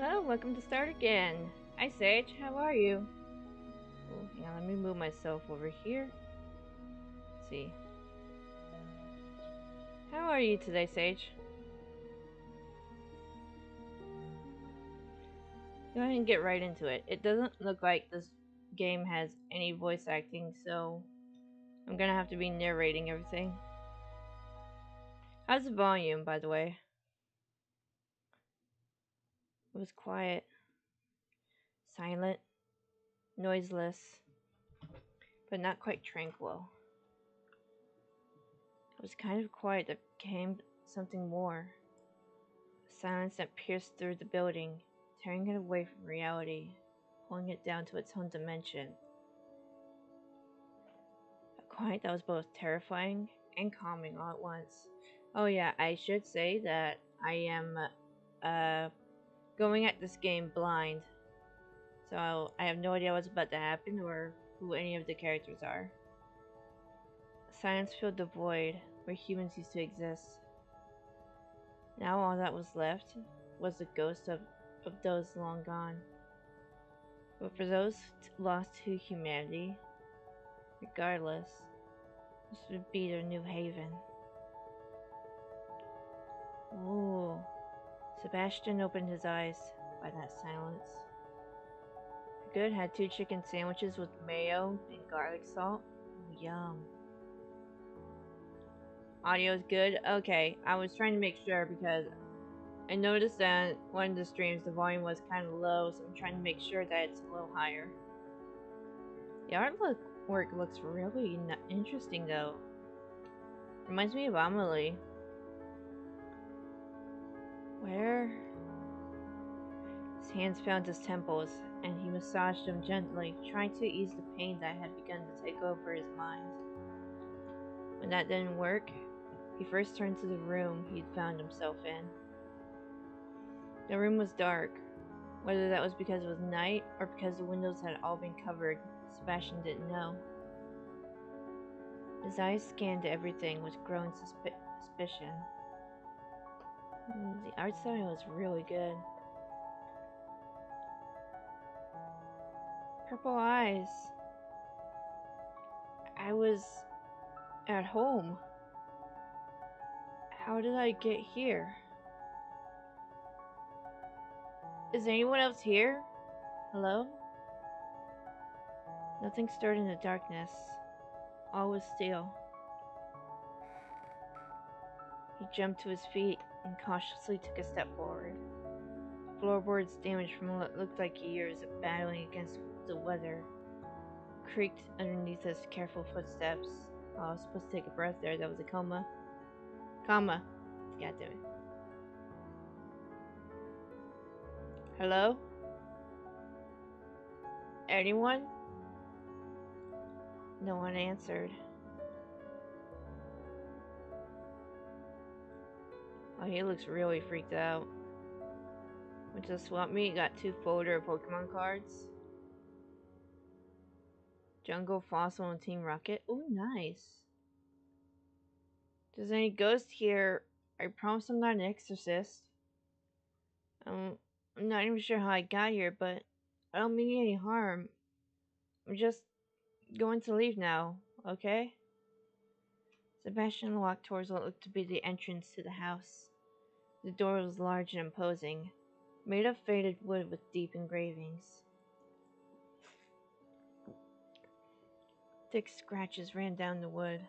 Hello, welcome to Start Again. Hi Sage, how are you? Oh, hang on, let me move myself over here. Let's see. How are you today, Sage? Go ahead and get right into it. It doesn't look like this game has any voice acting, so I'm gonna have to be narrating everything. How's the volume, by the way? It was quiet, silent, noiseless, but not quite tranquil. It was kind of quiet that became something more. A silence that pierced through the building, tearing it away from reality, pulling it down to its own dimension. A quiet that was both terrifying and calming all at once. Oh yeah, I should say that I am going at this game blind. So I have no idea what's about to happen or who any of the characters are. Silence filled the void where humans used to exist. Now all that was left was the ghost of those long gone. But for those lost to humanity, regardless, this would be their new haven. Ooh. Sebastian opened his eyes by that silence. Good, had 2 chicken sandwiches with mayo and garlic salt. Ooh, yum. Audio's good? Okay, I was trying to make sure because I noticed that one of the streams the volume was kind of low, so I'm trying to make sure that it's a little higher. The artwork looks really interesting though. Reminds me of Amelie. Where? His hands found his temples, and he massaged them gently, trying to ease the pain that had begun to take over his mind. When that didn't work, he first turned to the room he'd found himself in. The room was dark. Whether that was because it was night or because the windows had all been covered, Sebastian didn't know. His eyes scanned everything with growing suspicion. The art style was really good. Purple eyes. I was at home. How did I get here? Is anyone else here? Hello? Nothing stirred in the darkness. All was still. He jumped to his feet and cautiously took a step forward. Floorboards damaged from what looked like years of battling against the weather creaked underneath his careful footsteps. Oh, I was supposed to take a breath there. That was a coma. Comma. God damn it. Hello? Anyone? No one answered. Oh, he looks really freaked out. Went to the swap meet, got 2 folder of Pokemon cards. Jungle, Fossil, and Team Rocket. Oh, nice. If there's any ghost here, I promise I'm not an exorcist. I'm not even sure how I got here, but I don't mean any harm. I'm just going to leave now, okay? Sebastian walked towards what looked to be the entrance to the house. The door was large and imposing, made of faded wood with deep engravings. Thick scratches ran down the wood.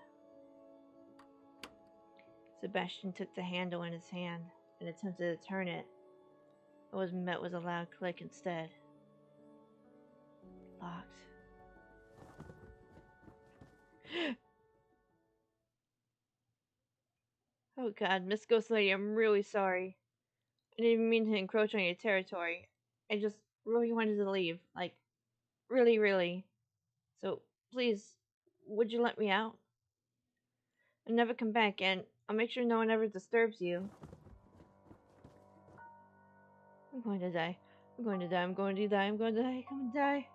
Sebastian took the handle in his hand and attempted to turn it, but was met with a loud click instead. Locked. Oh god, Miss Ghost Lady, I'm really sorry. I didn't even mean to encroach on your territory. I just really wanted to leave. Like, really, really. So, please, would you let me out? I'll never come back, and I'll make sure no one ever disturbs you. I'm going to die. I'm going to die. I'm going to die. I'm going to die. Come and die.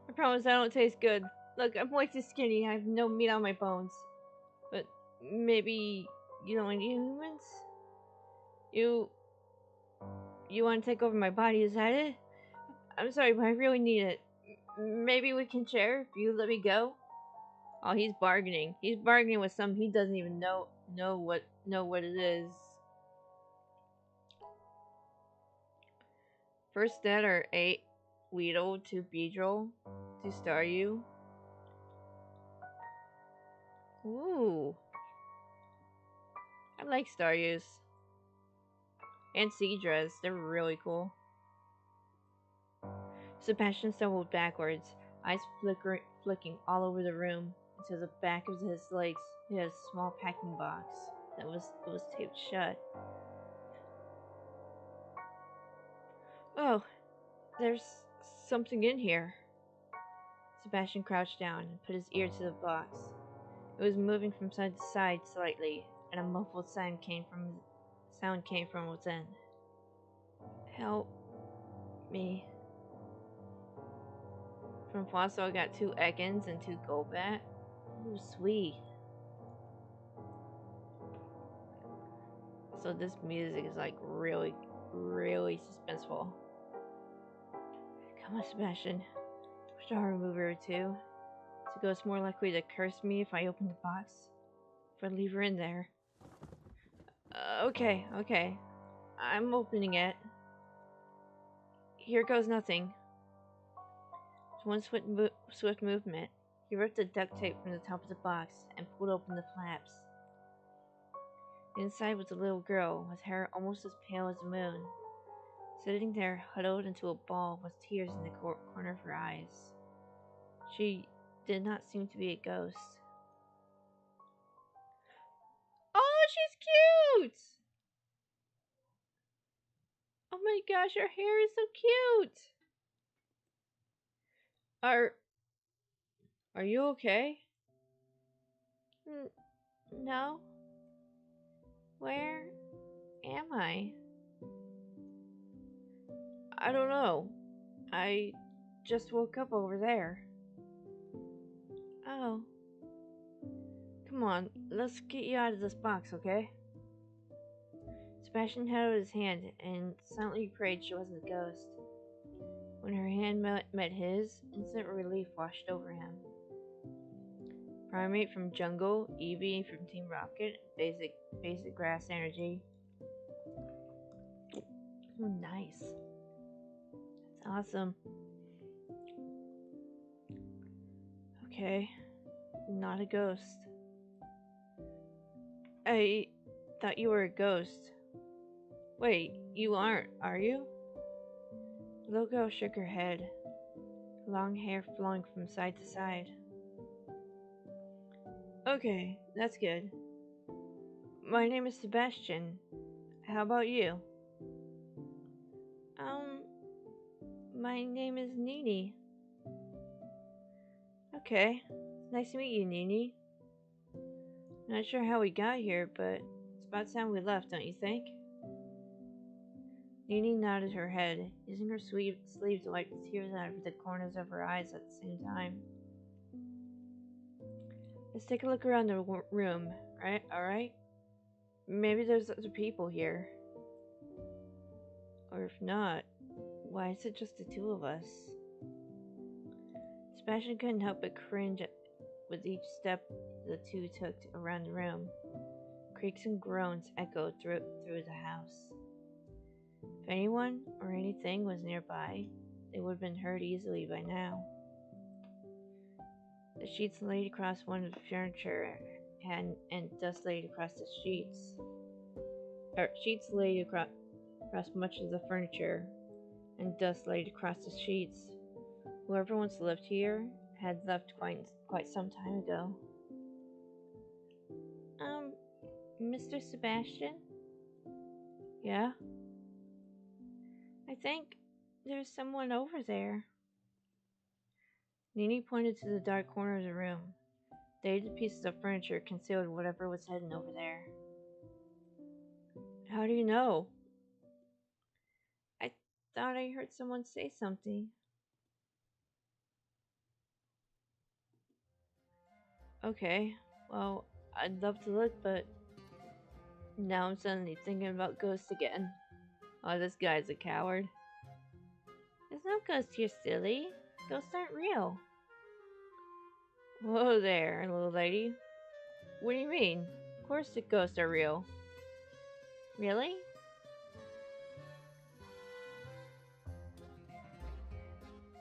I promise I don't taste good. Look, I'm way too skinny. I have no meat on my bones. But maybe you don't like humans? You you want to take over my body? Is that it? I'm sorry, but I really need it. Maybe we can share if you let me go. Oh, he's bargaining. He's bargaining with something he doesn't even know what it is. First dead are 8 Weedle, 2 Beedrill, 2 Staryu. Ooh. I like Staryus. And Seadras. They're really cool. Sebastian stumbled backwards, eyes flicking all over the room. Into the back of his legs, he had a small packing box that was taped shut. Oh, there's something in here. Sebastian crouched down and put his ear to the box. It was moving from side to side slightly, and a muffled sound came from within. Help me. From Fossil, I got 2 Ekans and 2 Golbat. Ooh, sweet. So this music is like really, really suspenseful. Come on, Sebastian. Star remover or 2. The ghost more likely to curse me if I open the box. If I leave her in there. Okay. I'm opening it. Here goes nothing. With one swift movement, he ripped the duct tape from the top of the box and pulled open the flaps. Inside was a little girl with hair almost as pale as the moon, sitting there huddled into a ball with tears in the corner of her eyes. She did not seem to be a ghost. Oh, she's cute! Oh my gosh, her hair is so cute! Are you okay? No. Where am I? I don't know. I just woke up over there. Oh. Come on, let's get you out of this box, okay? Sebastian held out his hand and silently prayed she wasn't a ghost. When her hand met his, instant relief washed over him. Primate from Jungle, Eevee from Team Rocket, basic grass energy. Oh, nice. That's awesome. Okay, not a ghost. I thought you were a ghost. Wait, you aren't, are you? The little girl shook her head, long hair flowing from side to side. Okay, that's good. My name is Sebastian. How about you? My name is Nini. Okay, nice to meet you, Nini. Not sure how we got here, but it's about time we left, don't you think? Nini nodded her head, using her sleeve to wipe the tears out of the corners of her eyes at the same time. Let's take a look around the room, right? Alright? Maybe there's other people here. Or if not, why is it just the 2 of us? Sebastian couldn't help but cringe with each step the 2 took around the room. Creaks and groans echoed through the house. If anyone or anything was nearby, they would have been heard easily by now. The sheets laid across one of the furniture and dust laid across the sheets. Sheets laid across much of the furniture, and dust laid across the sheets. Whoever once lived here had left quite some time ago. Mr. Sebastian? Yeah? I think there's someone over there. Nini pointed to the dark corner of the room. Dated pieces of furniture concealed whatever was hidden over there. How do you know? I thought I heard someone say something. Okay, well, I'd love to look, but Now I'm suddenly thinking about ghosts again. Oh, this guy's a coward. There's no ghost here, silly. Ghosts aren't real. Whoa there, little lady. What do you mean? Of course the ghosts are real. Really?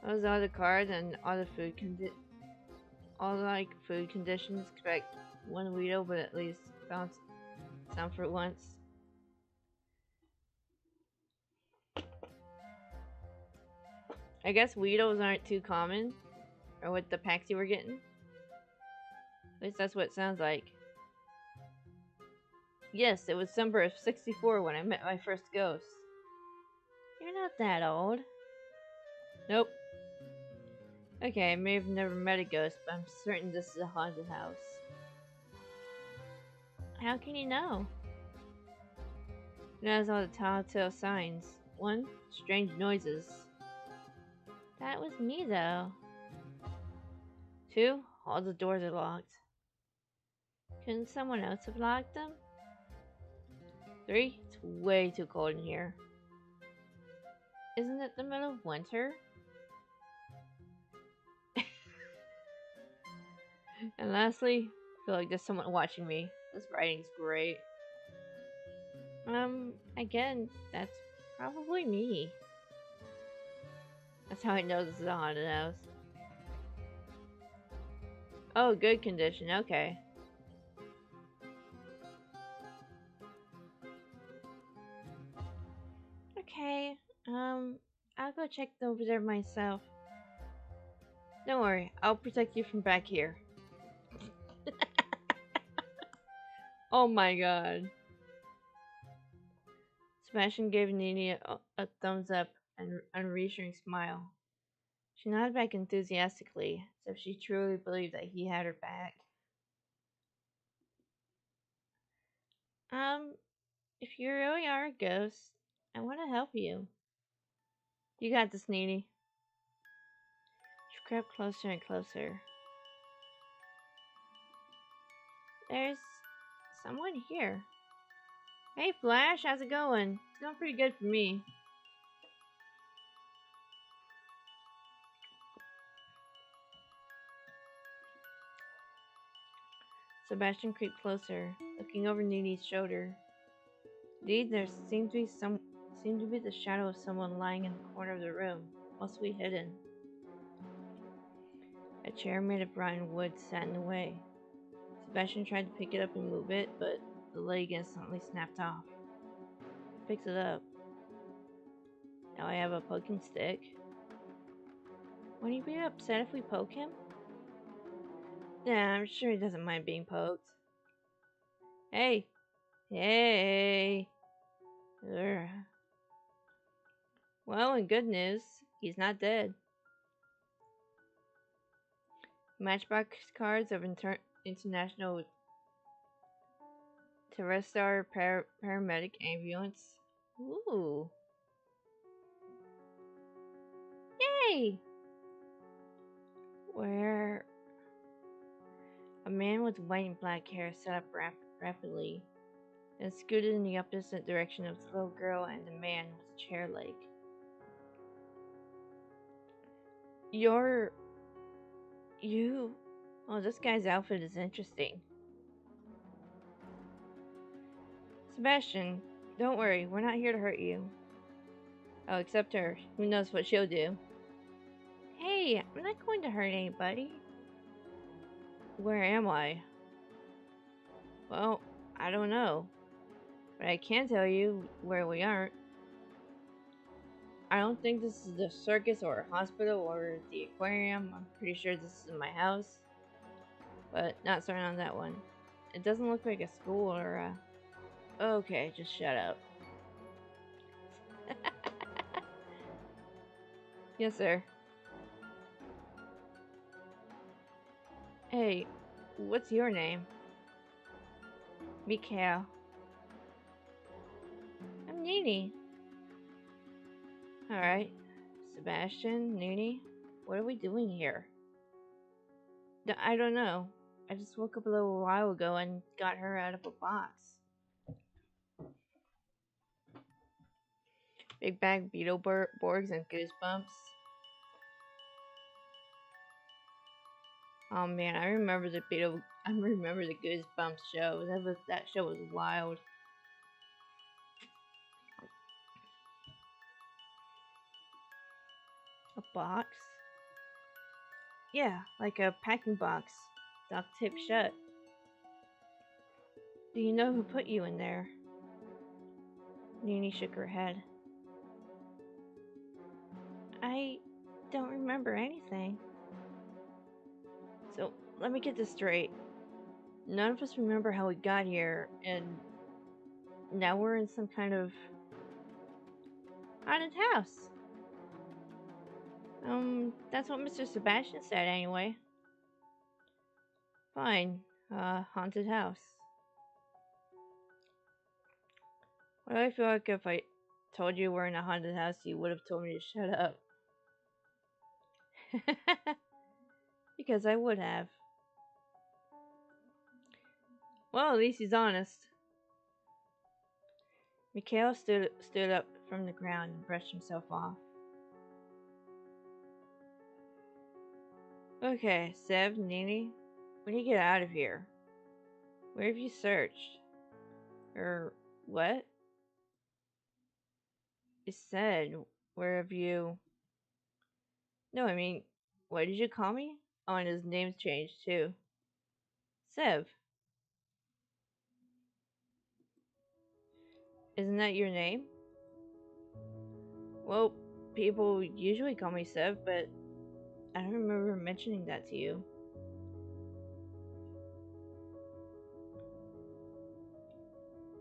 Those are the cards and all the all like food conditions. Expect one Weedle, but at least bounce some for once. I guess Weedles aren't too common, or what the packs you were getting. At least that's what it sounds like. Yes, it was summer of '64 when I met my first ghost. You're not that old. Nope. Okay, I may have never met a ghost, but I'm certain this is a haunted house. How can you know? It has all the telltale signs. One, strange noises. That was me, though. Two, all the doors are locked. Couldn't someone else have locked them? Three, it's way too cold in here. Isn't it the middle of winter? And lastly, I feel like there's someone watching me. This writing's great. Again, that's probably me. That's how I know this is a haunted house. Oh, good condition, okay. Okay, I'll go check over there myself. Don't worry, I'll protect you from back here. Oh my god. Sebastian gave Nini a thumbs up and a reassuring smile. She nodded back enthusiastically, as if she truly believed that he had her back. Um, if you really are a ghost, I want to help you. You got this, Nini. She crept closer and closer. There's someone here. Hey, Flash, how's it going? It's going pretty good for me. Sebastian crept closer, looking over Nini's shoulder. Indeed, there seemed to be the shadow of someone lying in the corner of the room, mostly hidden. A chair made of rotten wood sat in the way. Sebastian tried to pick it up and move it, but the leg instantly snapped off. He picks it up. Now I have a poking stick. Wouldn't he be upset if we poke him? Nah, I'm sure he doesn't mind being poked. Hey! Hey! Urgh. Well, in good news, he's not dead. Matchbox cards of International Terrestar Paramedic Ambulance. Ooh. Yay! Where a man with white and black hair sat up rapidly and scooted in the opposite direction of the little girl and the man with a chair leg. You. Oh, this guy's outfit is interesting. Sebastian, don't worry, we're not here to hurt you. Oh, except her. Who knows what she'll do? Hey, I'm not going to hurt anybody. Where am I? Well, I don't know. But I can tell you where we aren't. I don't think this is the circus or a hospital or the aquarium. I'm pretty sure this is my house. But not certain on that one. It doesn't look like a school or a... Okay, just shut up. Yes, sir. Hey, what's your name? Mikhail. I'm Nini. Alright. Sebastian, Nini, what are we doing here? I don't know. I just woke up a little while ago and got her out of a box. Big Bag Beetleborgs and Goosebumps. Oh man, I remember I remember the Goosebumps show. That show was wild. A box? Yeah, like a packing box, duct tape shut. Do you know who put you in there? Nini shook her head. I don't remember anything. So, let me get this straight. None of us remember how we got here, and now we're in some kind of haunted house. That's what Mr. Sebastian said anyway. Fine, haunted house. Why do I feel like if I told you we're in a haunted house, you would have told me to shut up? Because I would have. Well, at least he's honest. Mikhail stood up from the ground and brushed himself off. Okay, Sev, Nini, we need to get out of here. Where have you searched? Or what? It said, where have you... No, I mean, what did you call me? Oh, and his name's changed too. Sev. Isn't that your name? Well, people usually call me Sev, but I don't remember mentioning that to you.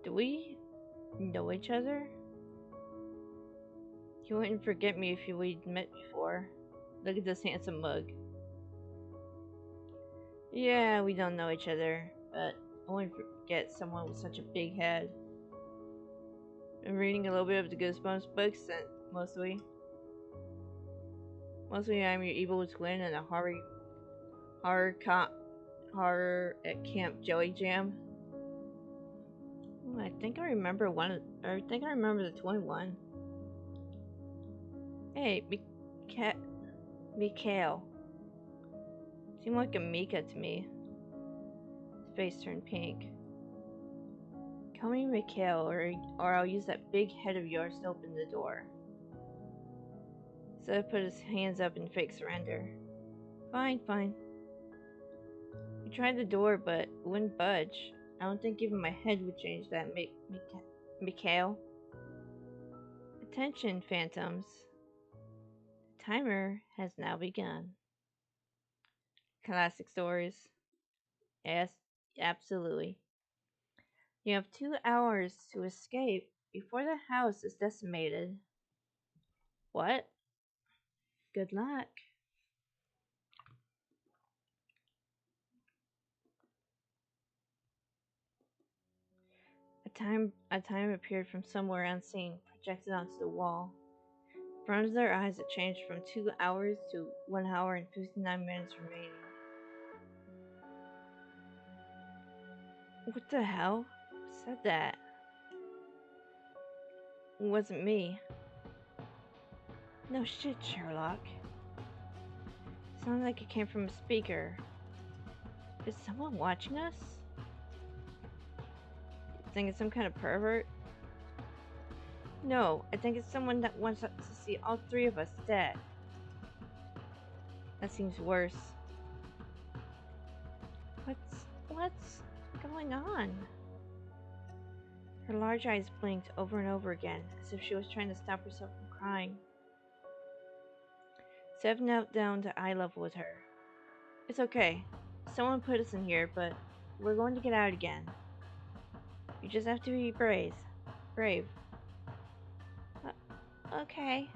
Do we know each other? You wouldn't forget me if we'd met before. Look at this handsome mug. Yeah, we don't know each other, but I wouldn't forget someone with such a big head. I'm reading a little bit of the Goosebumps books, and mostly I'm your evil twin and a horror at Camp Joey Jam. I think I remember the twin one. Hey, Mikhail. Seemed like a Mika to me. His face turned pink. Call me Mikhail, or I'll use that big head of yours to open the door. Seth put his hands up in fake surrender. Fine. We tried the door, but it wouldn't budge. I don't think even my head would change that, Mikhail. Attention, phantoms. The timer has now begun. Classic stories. Yes, absolutely. You have 2 hours to escape before the house is decimated. What? Good luck. A time appeared from somewhere unseen, projected onto the wall. In front of their eyes, it changed from 2 hours to 1 hour and 59 minutes remaining. What the hell? Who said that? It wasn't me. No shit, Sherlock. It sounded like it came from a speaker. Is someone watching us? You think it's some kind of pervert? No, I think it's someone that wants us to see all 3 of us dead. That seems worse. What's going on? Her large eyes blinked over and over again, as if she was trying to stop herself from crying. Sev knelt down to eye level with her. It's okay. Someone put us in here, but we're going to get out again. You just have to be brave. Okay.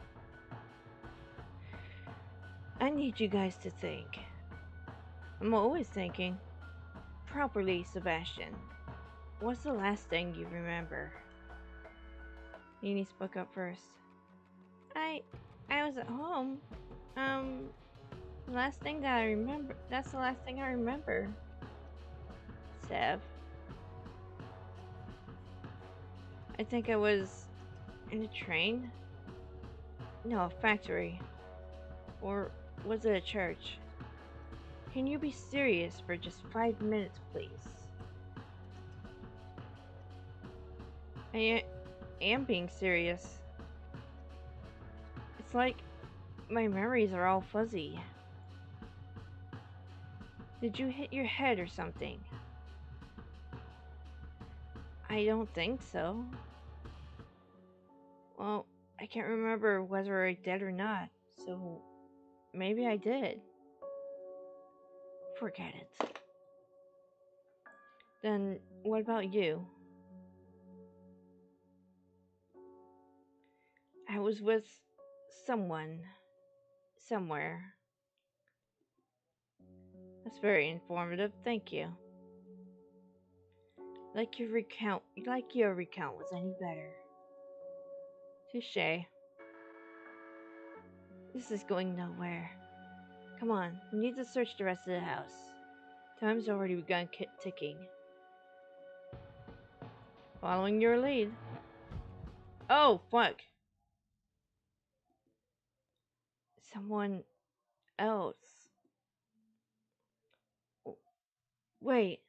I need you guys to think. I'm always thinking. Properly, Sebastian. What's the last thing you remember? Nini spoke up first. I was at home. That's the last thing I remember. Sev. I think I was in a train. No, a factory. Or was it a church? Can you be serious for just 5 minutes, please? I am being serious. It's like my memories are all fuzzy. Did you hit your head or something? I don't think so. Well, I can't remember whether I did or not, so maybe I did. Forget it. Then what about you? I was with someone, somewhere. That's very informative, thank you. Like your recount was any better. Touche. This is going nowhere. Come on, we need to search the rest of the house. Time's already begun ticking. Following your lead. Oh, fuck. Someone else. Wait.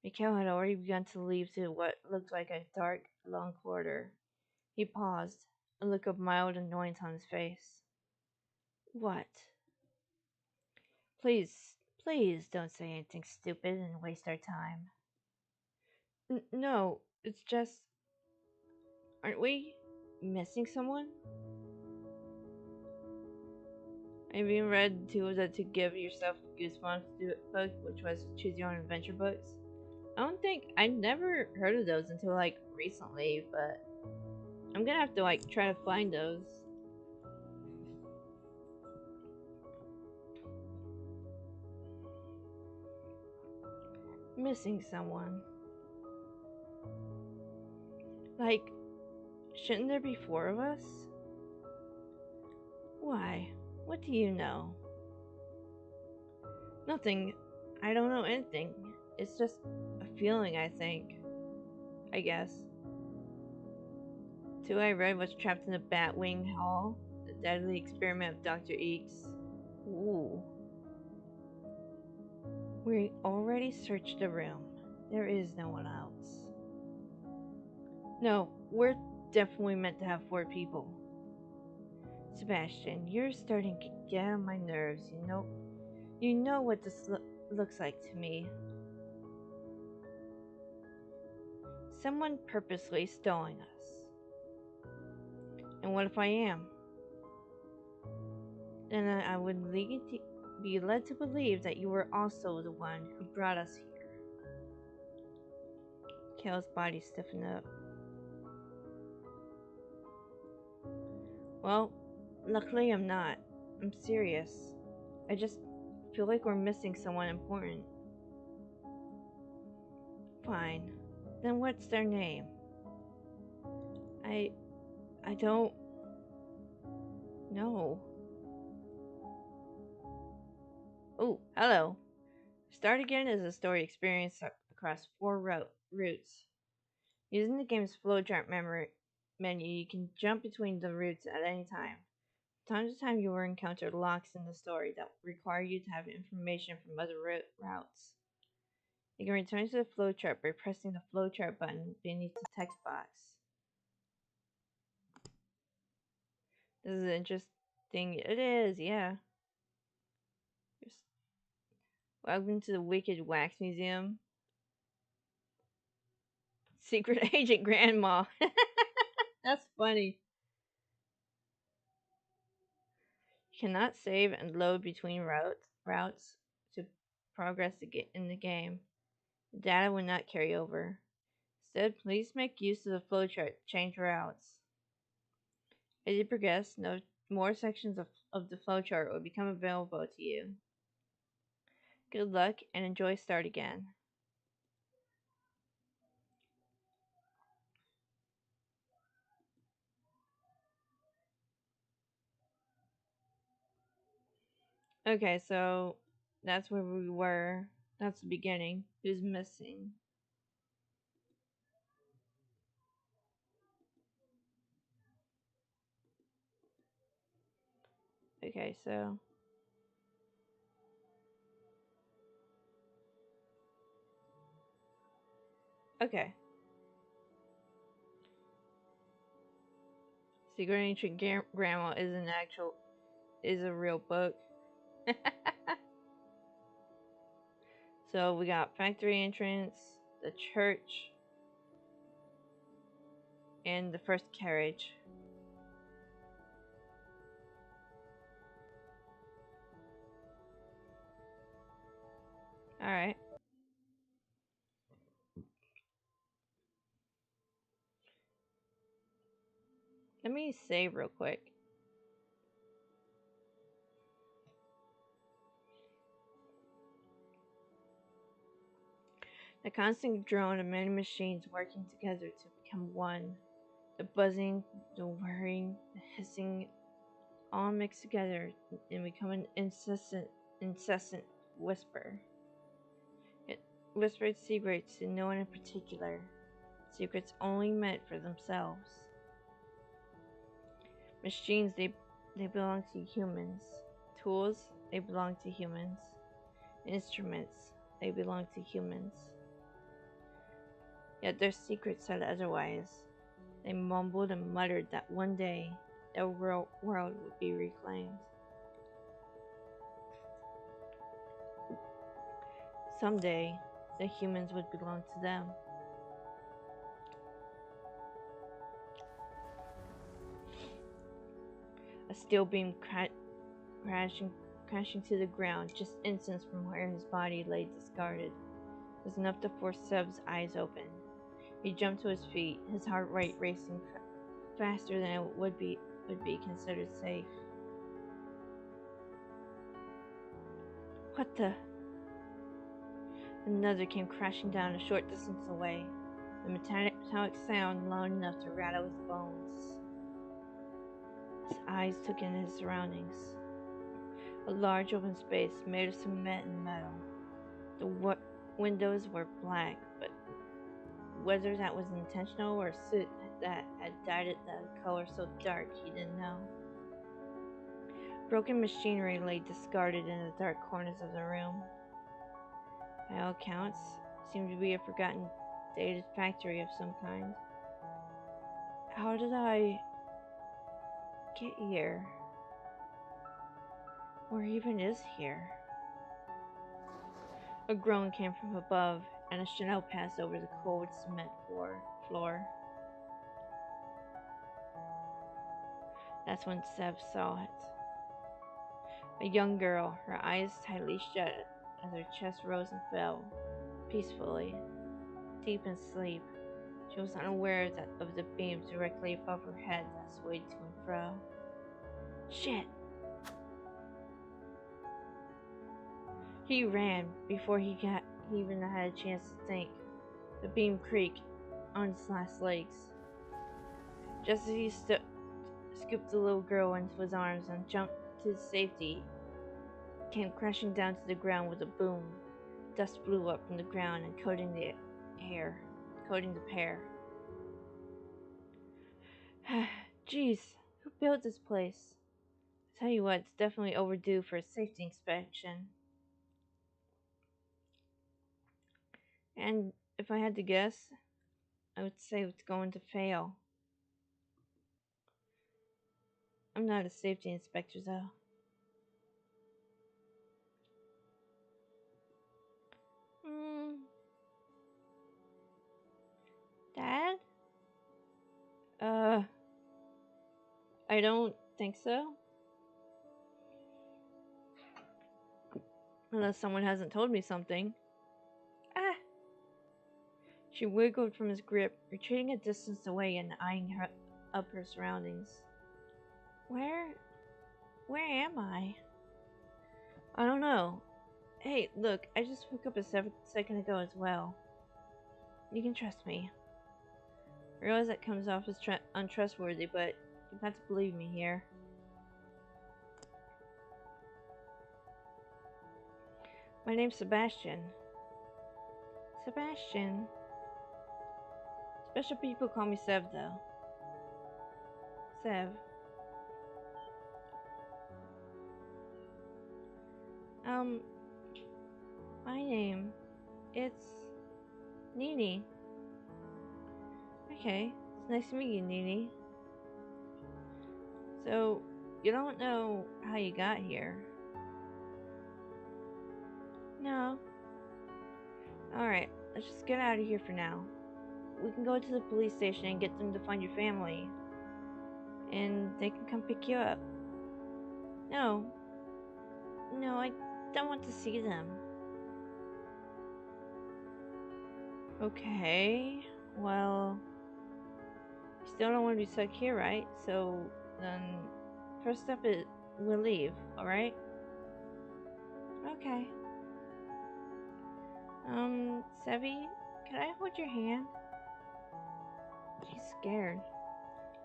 Mikhail had already begun to leave to what looked like a dark, long corridor. He paused, a look of mild annoyance on his face. What? Please, please don't say anything stupid and waste our time. No, it's just. Aren't we missing someone? I've even read two of the To Give Yourself Goosebumps book, which was Choose Your Own Adventure books. I never heard of those until like recently, but I'm gonna have to like try to find those. Missing someone. Like, shouldn't there be four of us? Why? What do you know? Nothing. I don't know anything. It's just a feeling, I think. I guess. Two I read was trapped in a Batwing Hall, the deadly experiment of Dr. Eeks. Ooh. We already searched the room. There is no one else. No, we're definitely meant to have four people. Sebastian, you're starting to get on my nerves, You know what this looks like to me. Someone purposely stalling us. And what if I am? Then I would be led to believe that you were also the one who brought us here. Kale's body stiffened up. Well, luckily I'm not. I'm serious. I just feel like we're missing someone important. Fine. Then what's their name? I don't know. Oh, hello. Start Again is a story experience across four routes. Using the game's flowchart menu, you can jump between the routes at any time. From time to time, you will encounter locks in the story that require you to have information from other routes. You can return to the flowchart by pressing the flowchart button beneath the text box. This is interesting. It is, yeah. Welcome to the Wicked Wax Museum. Secret Agent Grandma. That's funny. You cannot save and load between routes to progress in the game. The data will not carry over. Instead, please make use of the flowchart to change routes. As you progress, no more sections of the flowchart will become available to you. Good luck and enjoy Start Again. Okay, so that's where we were. That's the beginning. Who's missing? Okay, so okay. Secret Ancient Grandma is a real book. So we got factory entrance, the church, and the first carriage. All right. Let me save real quick. The constant drone of many machines working together to become one. The buzzing, the whirring, the hissing, all mix together and become an incessant whisper. It whispered secrets to no one in particular, secrets only meant for themselves. Machines, they belong to humans. Tools, they belong to humans. Instruments, they belong to humans. Yet their secrets said otherwise. They mumbled and muttered that one day their world would be reclaimed. Someday, the humans would belong to them. A steel beam crashing to the ground just inches from where his body lay discarded was enough to force Seb's eyes open. He jumped to his feet, his heart rate racing faster than it would be considered safe. What the? Another came crashing down a short distance away, a metallic sound loud enough to rattle his bones. His eyes took in his surroundings. A large open space made of cement and metal. The windows were black, but whether that was intentional or soot that had dyed it the color so dark he didn't know. Broken machinery lay discarded in the dark corners of the room. By all accounts, it seemed to be a forgotten, dated factory of some kind. How did I get here? Or even is here? A groan came from above, and a Chanel passed over the cold cement floor. That's when Seb saw it. A young girl, her eyes tightly shut as her chest rose and fell, peacefully, deep in sleep. She was unaware of the beam directly above her head that swayed to and fro. Shit! He ran before he even had a chance to think. The beam creaked on its last legs. Just as he scooped the little girl into his arms and jumped to safety, came crashing down to the ground with a boom. Dust blew up from the ground and coating the pair. Jeez, who built this place? I tell you what, it's definitely overdue for a safety inspection. And if I had to guess, I would say it's going to fail. I'm not a safety inspector, though. Dad? I don't think so. Unless someone hasn't told me something. Ah! She wiggled from his grip, retreating a distance away and eyeing her surroundings. Where am I? I don't know. Hey, look, I just woke up a second ago as well. You can trust me. I realize that comes off as untrustworthy, but you've got to believe me here. My name's Sebastian. Sebastian. Special people call me Sev, though. Sev. Um, my name, it's Nini. Okay, it's nice to meet you, Nini. So, you don't know how you got here? No. Alright, let's just get out of here for now. We can go to the police station and get them to find your family. And they can come pick you up. No. No, I don't want to see them. Okay. Well, you still don't want to be stuck here, right? So, then, first step is we'll leave, alright? Okay. Sevi, can I hold your hand? She's scared.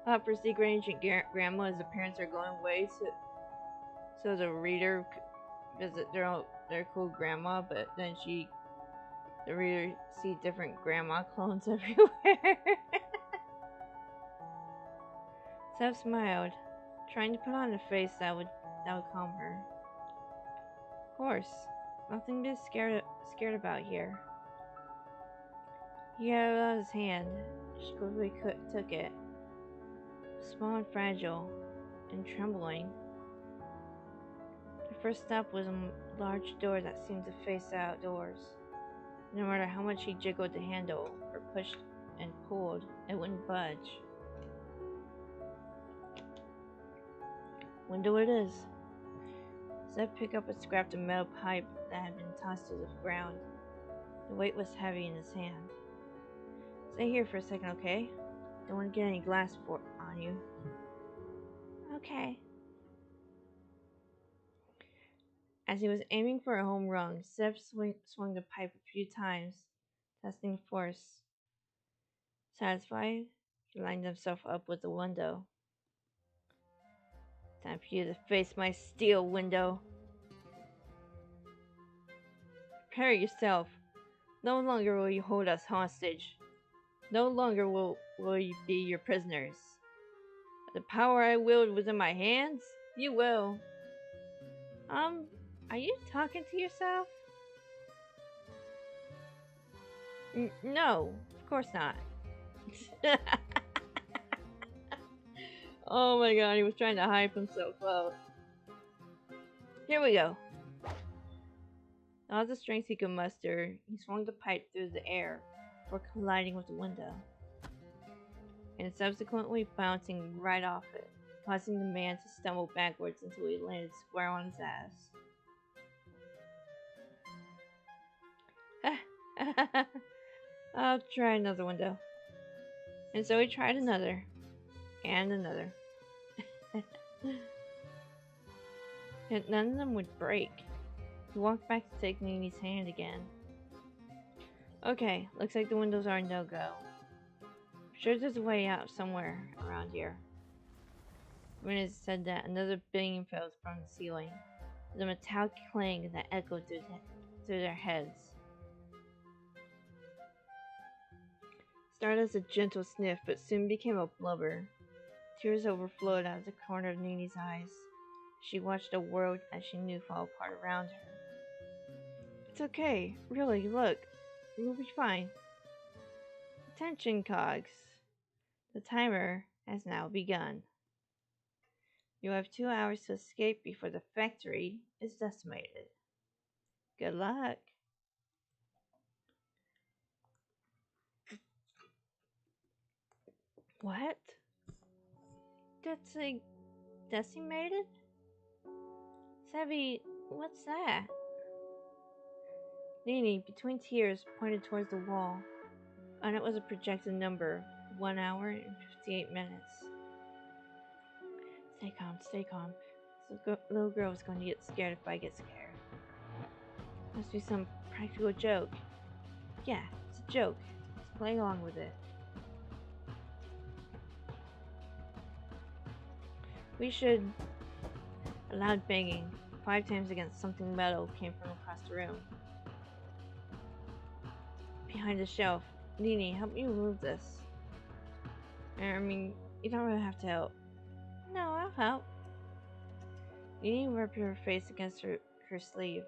For secret ancient grandma as the parents are going away, so the reader visit their cool grandma, but then the reader see different grandma clones everywhere. Sev smiled, trying to put on a face that would calm her. Of course, nothing to be scared about here. He held out his hand. She quickly took it, small and fragile, and trembling. The first step was a large door that seemed to face outdoors. No matter how much he jiggled the handle, or pushed and pulled, it wouldn't budge. Window it is. Zeb picked up a scrap of metal pipe that had been tossed to the ground. The weight was heavy in his hand. Stay here for a second, okay? Don't want to get any glass on you. Okay. As he was aiming for a home run, Zeb swung the pipe a few times, testing force. Satisfied, he lined himself up with the window. Time for you to face my steel window. Prepare yourself. No longer will you hold us hostage. No longer will you be your prisoners. The power I wield was in my hands. You will. Are you talking to yourself? No, of course not. Oh my god, he was trying to hype himself up. Here we go. All the strength he could muster, he swung the pipe through the air before colliding with the window, and subsequently bouncing right off it, causing the man to stumble backwards until he landed square on his ass. I'll try another window. And so he tried another, and another. And none of them would break. He walked back to take Nini's hand again. Okay, looks like the windows are a no-go. I'm sure there's a way out somewhere around here. When it said that, another banging fell from the ceiling, with a metallic clang that echoed through their heads. Started as a gentle sniff, but soon became a blubber. Tears overflowed out of the corner of Nini's eyes. She watched a world that she knew fall apart around her. It's okay, really, look. We'll be fine. Attention, Cogs. The timer has now begun. You have 2 hours to escape before the factory is decimated. Good luck. What? Decimated? Savvy, what's that? Nini, between tears, pointed towards the wall. On it was a projected number, 1 hour and 58 minutes. Stay calm, stay calm. This little girl is going to get scared if I get scared. Must be some practical joke. Yeah, it's a joke. Let's play along with it. We should... A loud banging, 5 times against something metal, came from across the room. Behind the shelf. Nini, help me move this. I mean, you don't really have to help. No, I'll help. Nini rubbed her face against her her sleeve,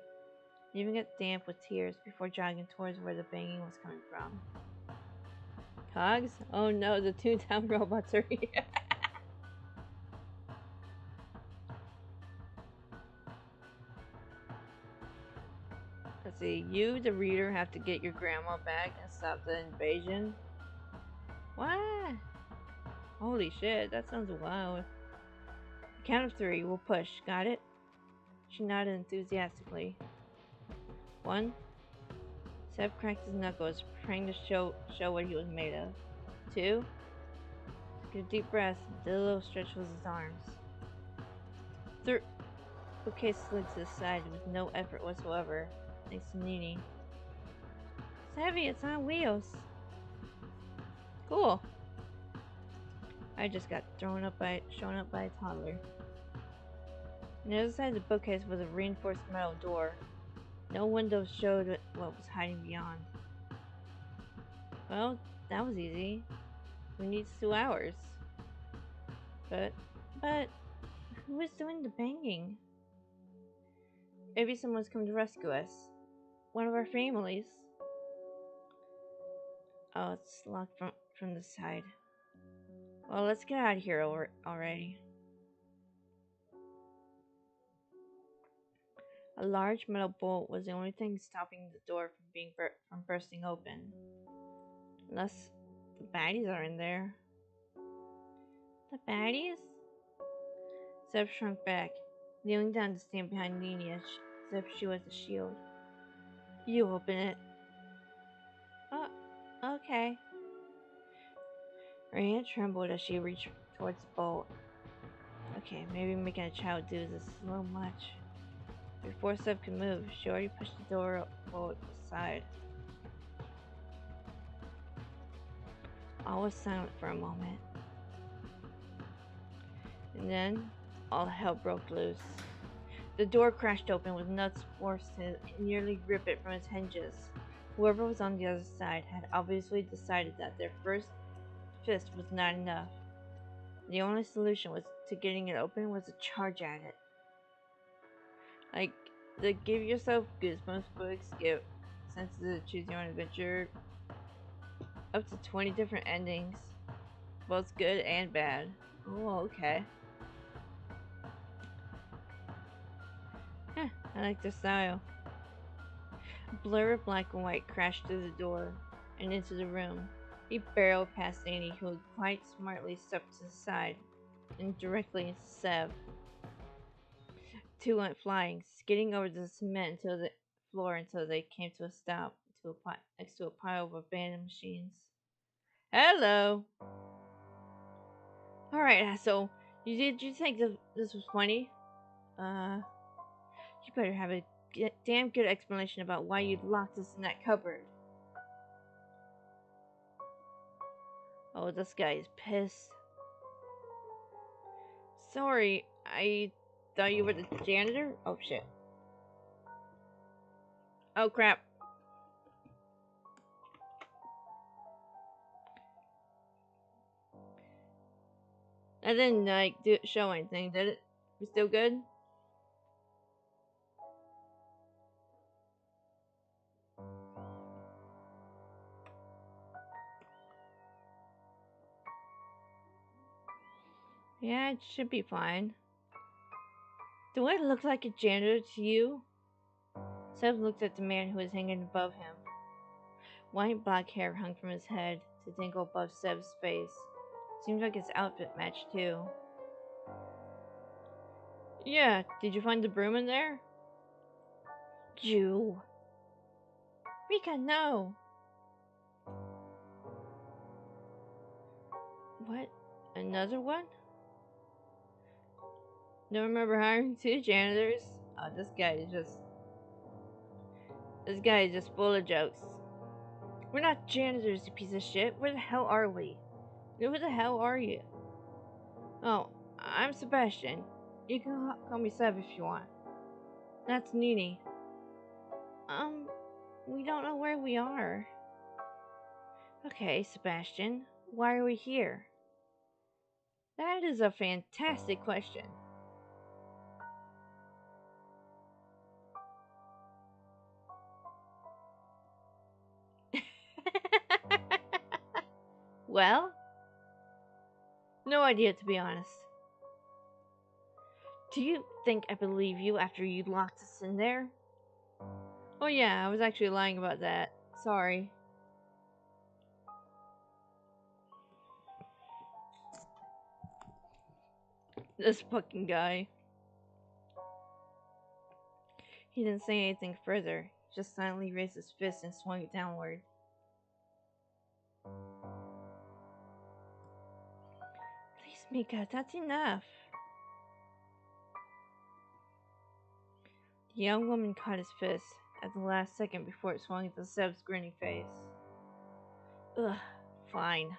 leaving it damp with tears before jogging towards where the banging was coming from. Cogs? Oh no, the Toontown robots are here. Let's see, you, the reader, have to get your grandma back and stop the invasion. What? Holy shit, that sounds wild. Count of 3, we'll push. Got it? She nodded enthusiastically. 1. Seb cracked his knuckles, trying to show what he was made of. 2. Took a deep breath, did a little stretch with his arms. 3. Bookcase slid to the side with no effort whatsoever, thanks to Nini. It's heavy, it's on wheels. Cool. I just got shown up by a toddler. On the other side of the bookcase was a reinforced metal door. No windows showed what was hiding beyond. Well, that was easy. Who needs 2 hours? But, who is doing the banging? Maybe someone's come to rescue us. One of our families. Oh, it's locked from the side. Well, let's get out of here already. A large metal bolt was the only thing stopping the door from bursting open. Unless the baddies are in there. The baddies? Zeb shrunk back, kneeling down to stand behind Nini as if she was a shield. You open it. Oh, okay. Her hand trembled as she reached towards the bolt. Okay, maybe making a child do this is a little much. Before Zeb could move, she already pushed the door bolt aside. All was silent for a moment. And then, all hell broke loose. The door crashed open with nuts forced to nearly rip it from its hinges. Whoever was on the other side had obviously decided that their first fist was not enough. The only solution to getting it open was to charge at it. Like the Give Yourself Goosebumps books give, since the Choose Your Own Adventure, up to 20 different endings, both good and bad. Oh, okay. I like the style. A blur of black and white crashed through the door and into the room. He barreled past Annie, who quite smartly stepped to the side, and directly into Seb. 2 went flying, skidding over the cement until they came to a stop next to a pile of abandoned machines. Hello! Alright, so did you think this was funny? You better have a damn good explanation about why you'd locked us in that cupboard. Oh, this guy is pissed. Sorry, I thought you were the janitor? Oh shit. Oh crap. That didn't show anything, did it? We still good? Yeah, it should be fine. Do I look like a janitor to you? Seb looked at the man who was hanging above him. White black hair hung from his head to dangle above Seb's face. Seemed like his outfit matched too. Yeah, did you find the broom in there? You. Rika, no. What? Another one? Don't remember hiring 2 janitors? Oh, this guy is just full of jokes. We're not janitors, you piece of shit. Where the hell are we? Who the hell are you? Oh, I'm Sebastian. You can call me Seb if you want. That's Nini. We don't know where we are. Okay, Sebastian, why are we here? That is a fantastic question. Well, no idea to be honest. Do you think I believe you after you locked us in there? Oh yeah, I was actually lying about that. Sorry. This fucking guy. He didn't say anything further. He just silently raised his fist and swung it downward. Please, Mika, that's enough. The young woman caught his fist at the last second before it swung into Seb's grinning face. Ugh, fine.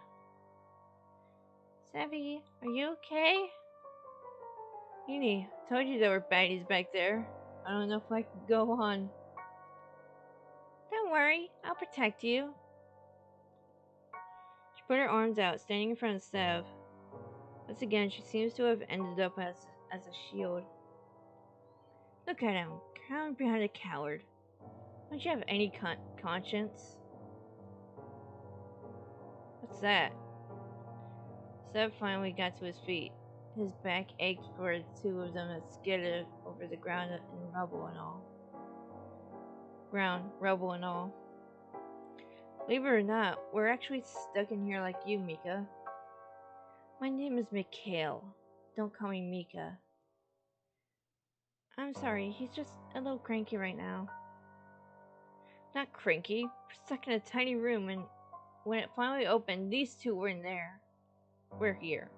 Sevy, are you okay? Nini, told you there were baddies back there. I don't know if I can go on. Don't worry, I'll protect you. She put her arms out, standing in front of Sev. Once again, she seems to have ended up as a shield. Look at him, cowering behind a coward. Don't you have any conscience? What's that? Sev finally got to his feet. His back ached for the two of them had skidded over the ground in rubble and all. Believe it or not, we're actually stuck in here like you, Mika. My name is Mikhail. Don't call me Mika. I'm sorry, he's just a little cranky right now. Not cranky. We're stuck in a tiny room, and when it finally opened, these two were in there. We're here.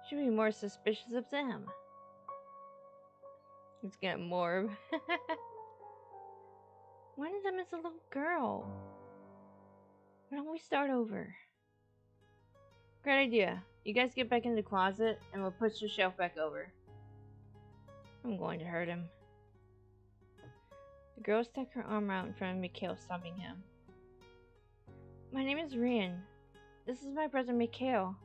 Should be more suspicious of them. It's getting more. One of them is a little girl. Why don't we start over? Great idea. You guys get back in the closet, and we'll push the shelf back over. I'm going to hurt him. The girl stuck her arm out in front of Mikhail, stopping him. My name is Rian. This is my brother Mikhail.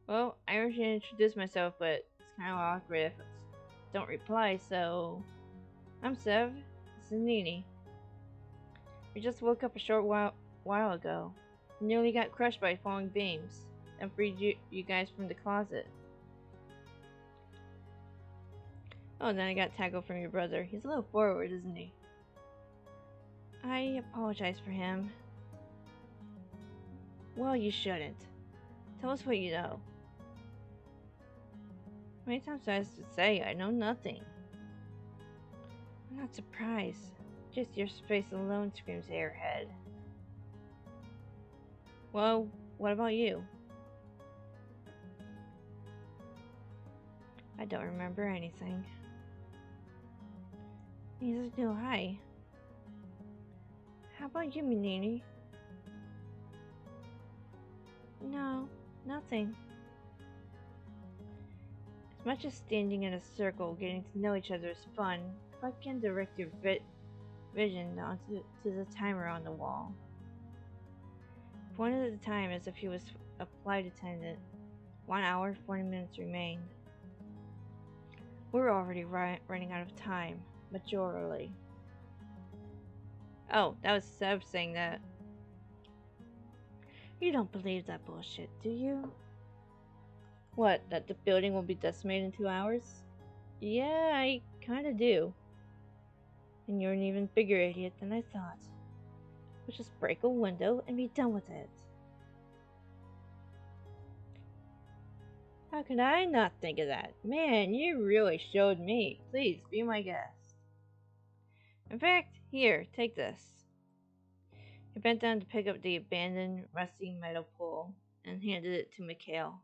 Well, I originally introduced myself, but it's kind of awkward if I don't reply, so... I'm Sev. This is Nini. We just woke up a short while ago. We nearly got crushed by falling beams, and freed you guys from the closet. Oh, then I got tackled from your brother. He's a little forward, isn't he? I apologize for him. Well, you shouldn't. Tell us what you know. How many times do I have to say I know nothing? I'm not surprised. Just your face alone screams airhead. Well, what about you? I don't remember anything. Neither do I. How about you, Nini? No, nothing. As much as standing in a circle, getting to know each other is fun, if I can direct your vision onto the timer on the wall. If one at a time, as if he was a flight attendant. 1 hour, 40 minutes remained. We're already running out of time, majorly. Oh, that was Sev saying that. You don't believe that bullshit, do you? What, that the building will be decimated in 2 hours? Yeah, I kinda do. And you're an even bigger idiot than I thought. We'll just break a window and be done with it. How could I not think of that? Man, you really showed me. Please, be my guest. In fact, here, take this. He bent down to pick up the abandoned, rusty metal pole and handed it to Mikhail.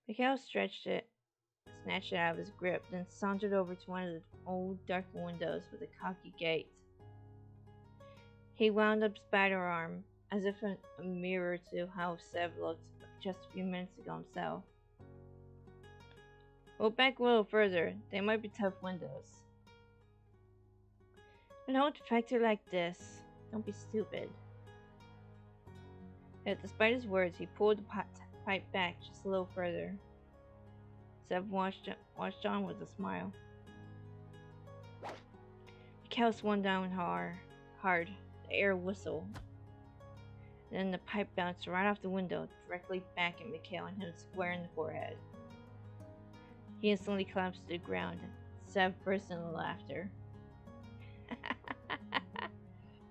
Mikhail stretched it, snatched it out of his grip, then sauntered over to one of the old, dark windows with a cocky gate. He wound up Spider-Arm, as if a mirror to how Sev looked just a few minutes ago himself. Well, back a little further. They might be tough windows. An old factor like this. Don't be stupid. Yet, despite his words, he pulled the pipe back just a little further. Sev watched on with a smile. Mikhail swung down hard. the air whistle. Then the pipe bounced right off the window, directly back at Mikhail and him square in the forehead. He instantly collapsed to the ground. Sev burst into laughter.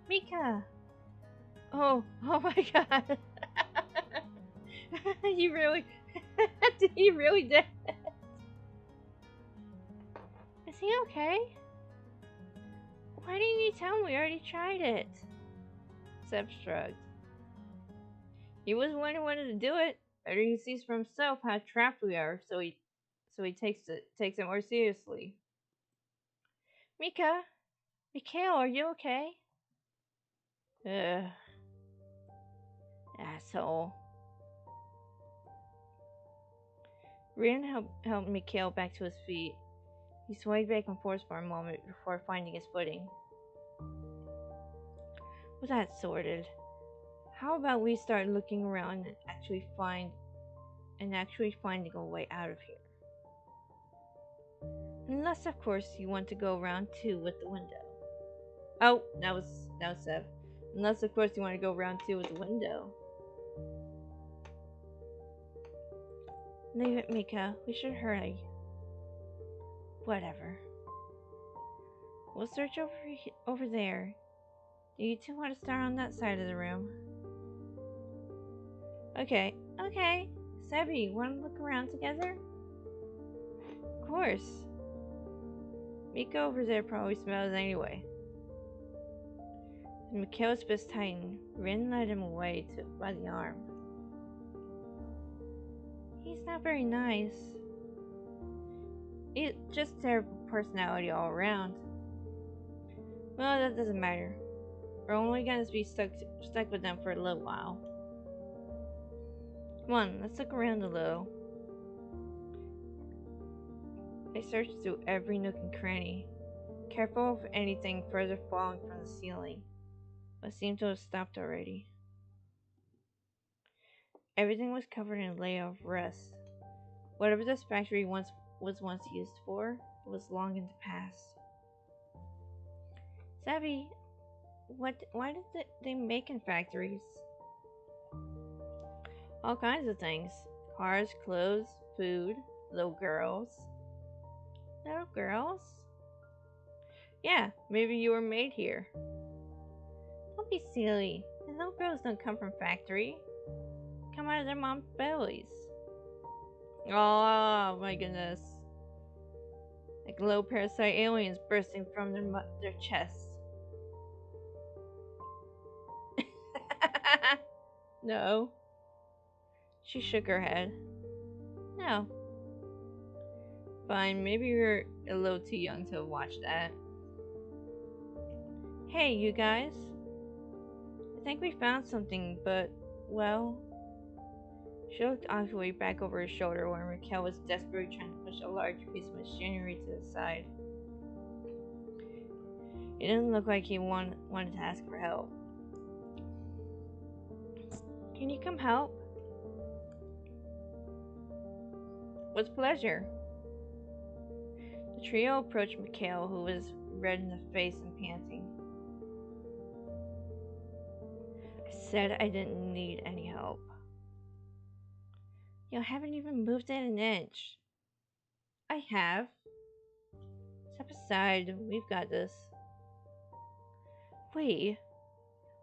Mika! Oh my god! You really... Did he really did? Is he okay? Why didn't you tell me? We already tried it. Sev shrugged. He was the one who wanted to do it. Better he sees for himself how trapped we are, so he takes it more seriously. Mika, Mikhail, are you okay? Ugh, asshole. Rin helped Mikhail back to his feet. He swayed back and forth for a moment before finding his footing. With that sorted, how about we start looking around and actually finding a way out of here? Unless, of course, you want to go around too with the window. Oh, that was Sev. Unless, of course, you want to go around too with the window. Leave it, Mika. We should hurry. Whatever. We'll search over there. Do you two want to start on that side of the room? Okay. Sevi, want to look around together? Of course. Mika over there probably smells anyway. Mikhail's fist tightened. Rin led him away by the arm. He's not very nice. It's just terrible personality all around. Well, that doesn't matter. We're only gonna be stuck with them for a little while. Come on, let's look around a little. They searched through every nook and cranny, careful of anything further falling from the ceiling, but seemed to have stopped already. Everything was covered in a layer of rust. Whatever this factory was once used for was long in the past. Savvy, why did they make in factories? All kinds of things. Cars, clothes, food, little girls. Little girls? Yeah, maybe you were made here. Don't be silly. The little girls don't come from factory. Come out of their mom's bellies. Oh my goodness. Like little parasite aliens bursting from their chests. No. She shook her head. No. Fine, maybe you're a little too young to watch that. Hey, you guys. I think we found something, but, well... She looked awkwardly back over her shoulder when Raquel was desperately trying to push a large piece of machinery to the side. It didn't look like he wanted to ask for help. Can you come help? With pleasure. The trio approached Mikhail, who was red in the face and panting. I said I didn't need any help. You haven't even moved it an inch. I have. Step aside, we've got this. Wait,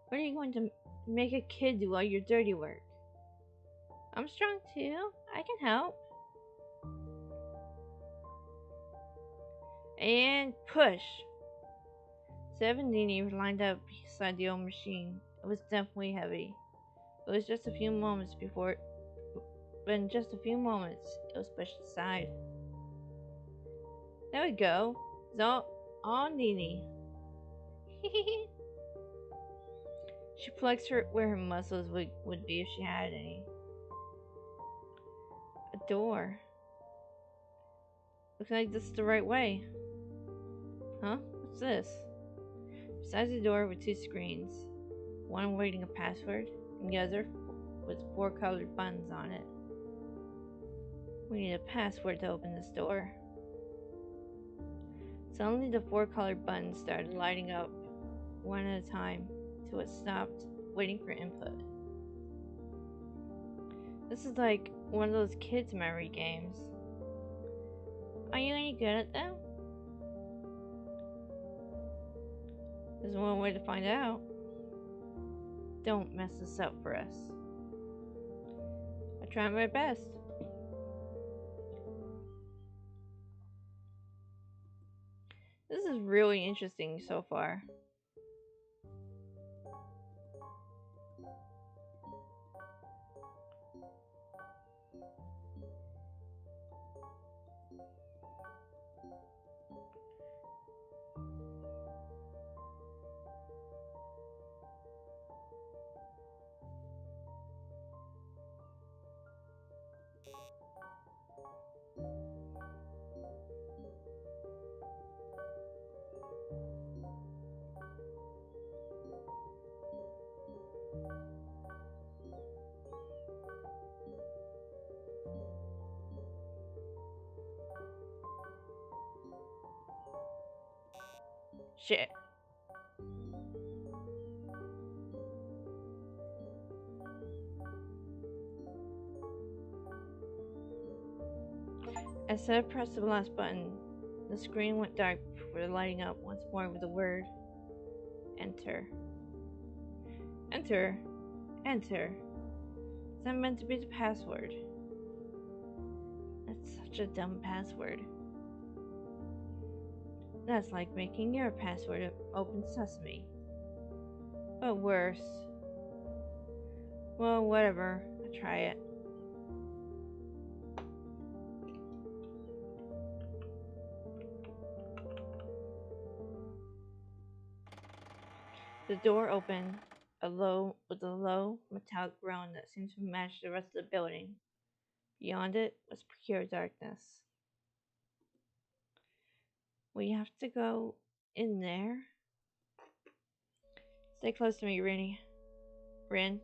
what are you going to make a kid do all your dirty work? I'm strong too. I can help. And push. Nini lined up beside the old machine. It was definitely heavy. It was just a few moments before, but in just a few moments, it was pushed aside. There we go. It's all Nini. She flexed where her muscles would be if she had any. A door. Looks like this is the right way. Huh? What's this? Besides the door were two screens. One awaiting a password, and the other with 4 colored buttons on it. We need a password to open this door. Suddenly the 4 colored buttons started lighting up, one at a time, till it stopped, waiting for input. This is like one of those kids' memory games. Are you any good at them? There's one way to find out. Don't mess this up for us. I try my best. This is really interesting so far. Shit. As I pressed the last button, the screen went dark before lighting up once more with the word enter. Enter. Enter. Is that meant to be the password? That's such a dumb password. That's like making your password of Open Sesame. But worse. Well, whatever. I'll try it. The door opened, with a low metallic groan that seemed to match the rest of the building. Beyond it was pure darkness. We have to go in there? Stay close to me, Rin.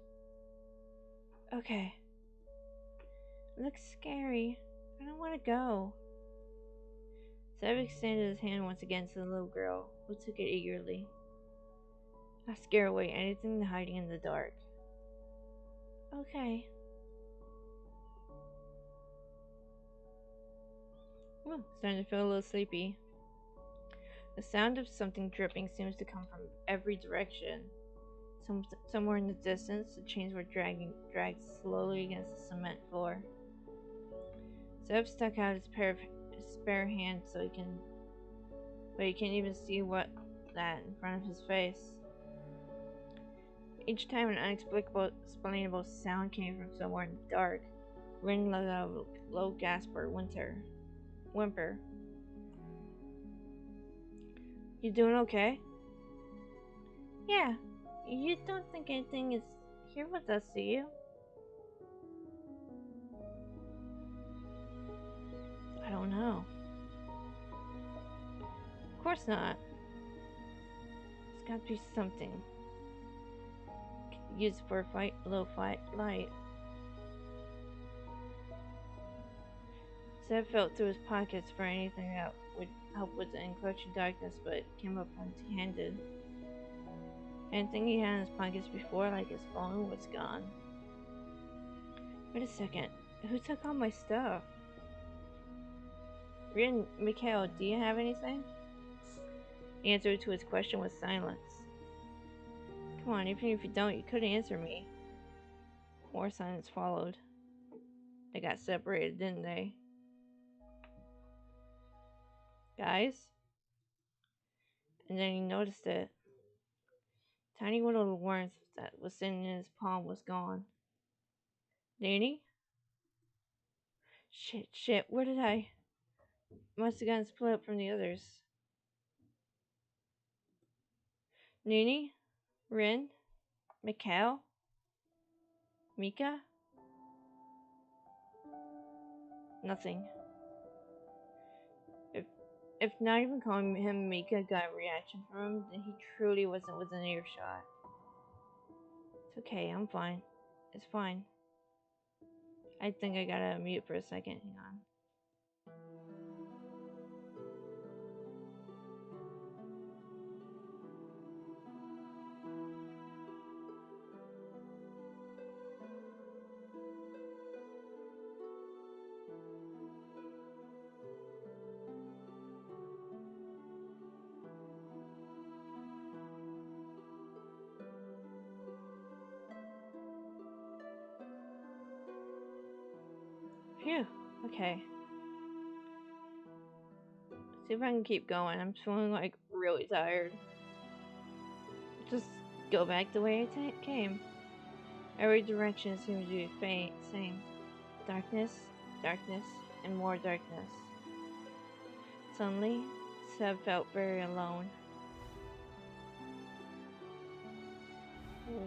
Okay. It looks scary. I don't want to go. Seb extended his hand once again to the little girl, who took it eagerly. I scare away anything hiding in the dark. Okay. Ooh, starting to feel a little sleepy. The sound of something dripping seems to come from every direction. Somewhere in the distance, the chains were dragged slowly against the cement floor. Zeb stuck out his spare hand but he can't even see what that in front of his face. Each time an unexplainable sound came from somewhere in the dark, Rin let out a low gasp or whimper. You doing okay? Yeah. You don't think anything is here with us, do you? I don't know. Of course not. There's got to be something. Used for a little light. Zeb felt through his pockets for anything that would help with the encroaching darkness, but came up empty-handed. Anything he had in his pockets before, like his phone, was gone. Wait a second. Who took all my stuff? Mikhail, do you have anything? The answer to his question was silence. Come on, even if you don't, you could answer me. More silence followed. They got separated, didn't they? Guys? And then he noticed it. Tiny little warmth that was sitting in his palm was gone. Danny? Shit, where did I? Must have gotten split up from the others. Nini? Rin? Mikhail? Mika? Nothing. If not even calling him Mika got a reaction from him, then he truly wasn't within earshot. It's okay, I'm fine. It's fine. I think I gotta mute for a second. Hang on. Phew. Okay. See if I can keep going. I'm feeling like really tired. Just go back the way I came. Every direction seems to be the same. Darkness, darkness, and more darkness. Suddenly, Seb felt very alone.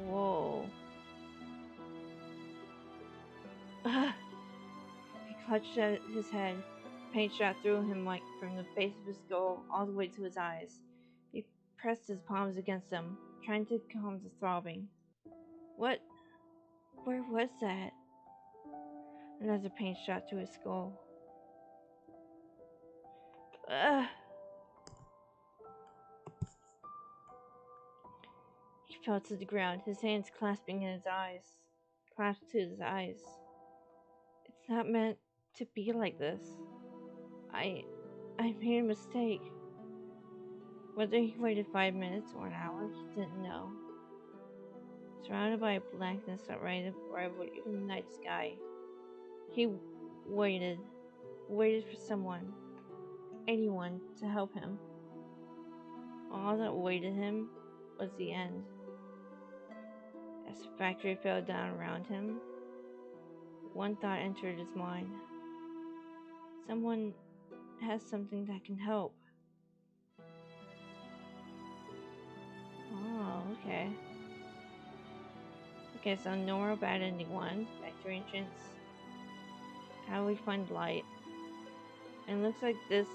Whoa. He clutched at his head. Pain shot through him like from the base of his skull all the way to his eyes. He pressed his palms against them, trying to calm the throbbing. What? Where was that? Another pain shot through his skull. Ugh. He fell to the ground, his hands clasping in his eyes. Clasped to his eyes. It's not meant to be like this. I made a mistake. Whether he waited 5 minutes or an hour, he didn't know. Surrounded by a blackness that rivaled even the night sky, he waited for someone, anyone, to help him. All that awaited him was the end. As the factory fell down around him, one thought entered his mind. Someone has something that can help. Oh, okay. Okay, so normal bad ending 1, factory entrance. How do we find light? And looks like this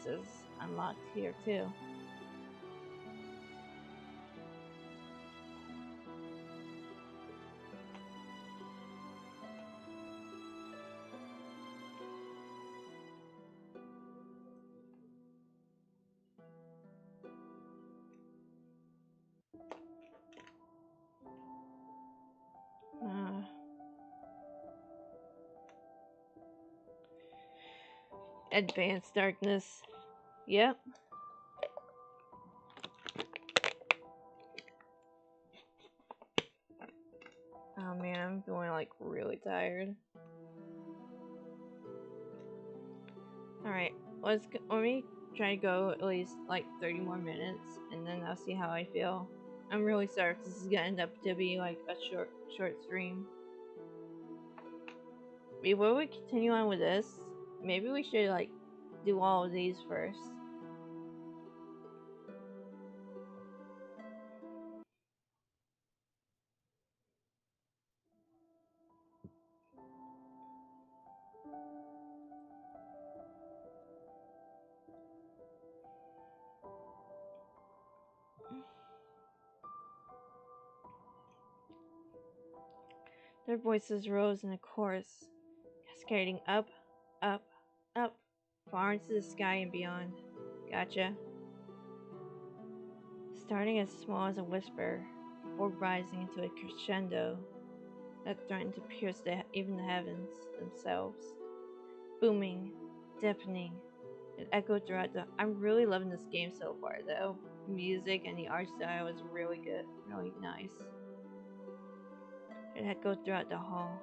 is unlocked here too. Advanced darkness. Yep. Oh man, I'm feeling like really tired. Alright, let me try to go at least like 30 more minutes and then I'll see how I feel. I'm really sorry if this is gonna end up to be like a short stream. Before we continue on with this, maybe we should like do all of these first. Their voices rose in a chorus, cascading up, up, up, far into the sky and beyond. Gotcha. Starting as small as a whisper, before rising into a crescendo that threatened to pierce even the heavens themselves. Booming, deafening, it echoed throughout the... I'm really loving this game so far, though. Music and the art style is really good, really nice. It echoed throughout the hall.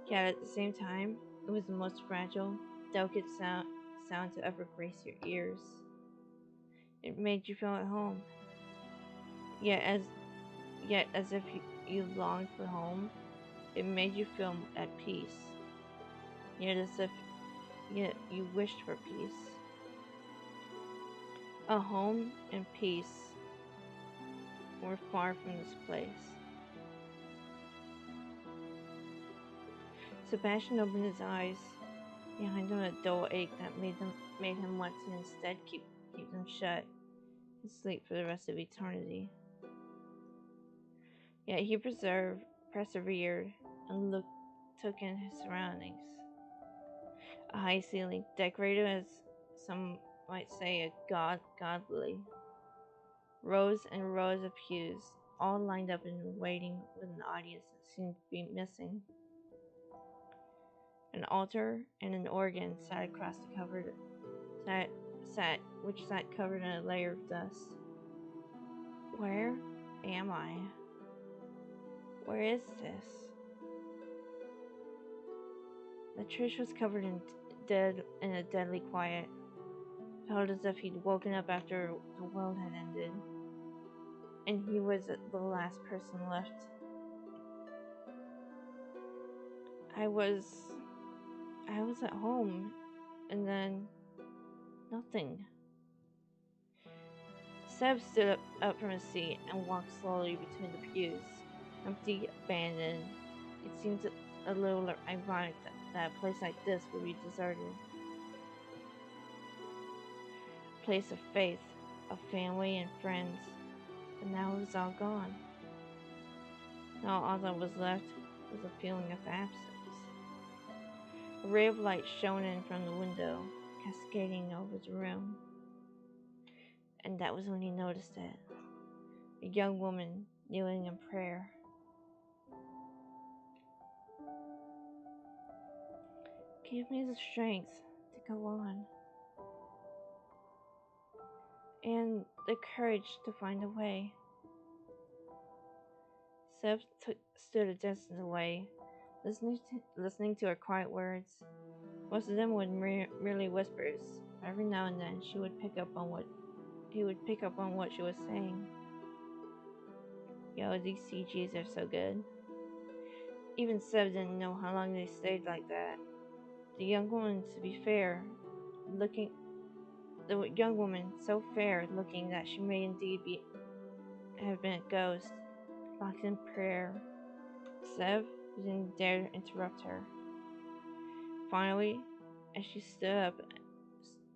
Yet at the same time, it was the most fragile, delicate sound to ever grace your ears. It made you feel at home. Yet as if you longed for home, it made you feel at peace. Yet you wished for peace. A home and peace were far from this place. Sebastian opened his eyes. Behind him a dull ache that made him want to instead keep them shut and sleep for the rest of eternity. Yet he persevered, and took in his surroundings. A high ceiling, decorated as some might say godly. Rows and rows of pews, all lined up and waiting with an audience that seemed to be missing. An altar and an organ sat across the which sat covered in a layer of dust. Where am I? Where is this? The church was covered in a deadly quiet. It felt as if he'd woken up after the world had ended, and he was the last person left. I was I was at home, and then nothing. Seb stood up from his seat and walked slowly between the pews, empty, abandoned. It seemed a little ironic that a place like this would be deserted. A place of faith, of family and friends, and now it was all gone. Now all that was left was a feeling of absence. A ray of light shone in from the window, cascading over the room, and that was when he noticed it. A young woman kneeling in prayer. Give me the strength to go on, and the courage to find a way. Seb stood a distance away, listening to her quiet words. Most of them were merely whispers. Every now and then, he would pick up on what she was saying. Yo, these CGs are so good. Even Seb didn't know how long they stayed like that. The young woman, to be fair, looking the young woman so fair looking that she may indeed have been a ghost, locked in prayer. Seb didn't dare interrupt her. Finally, as she stood up,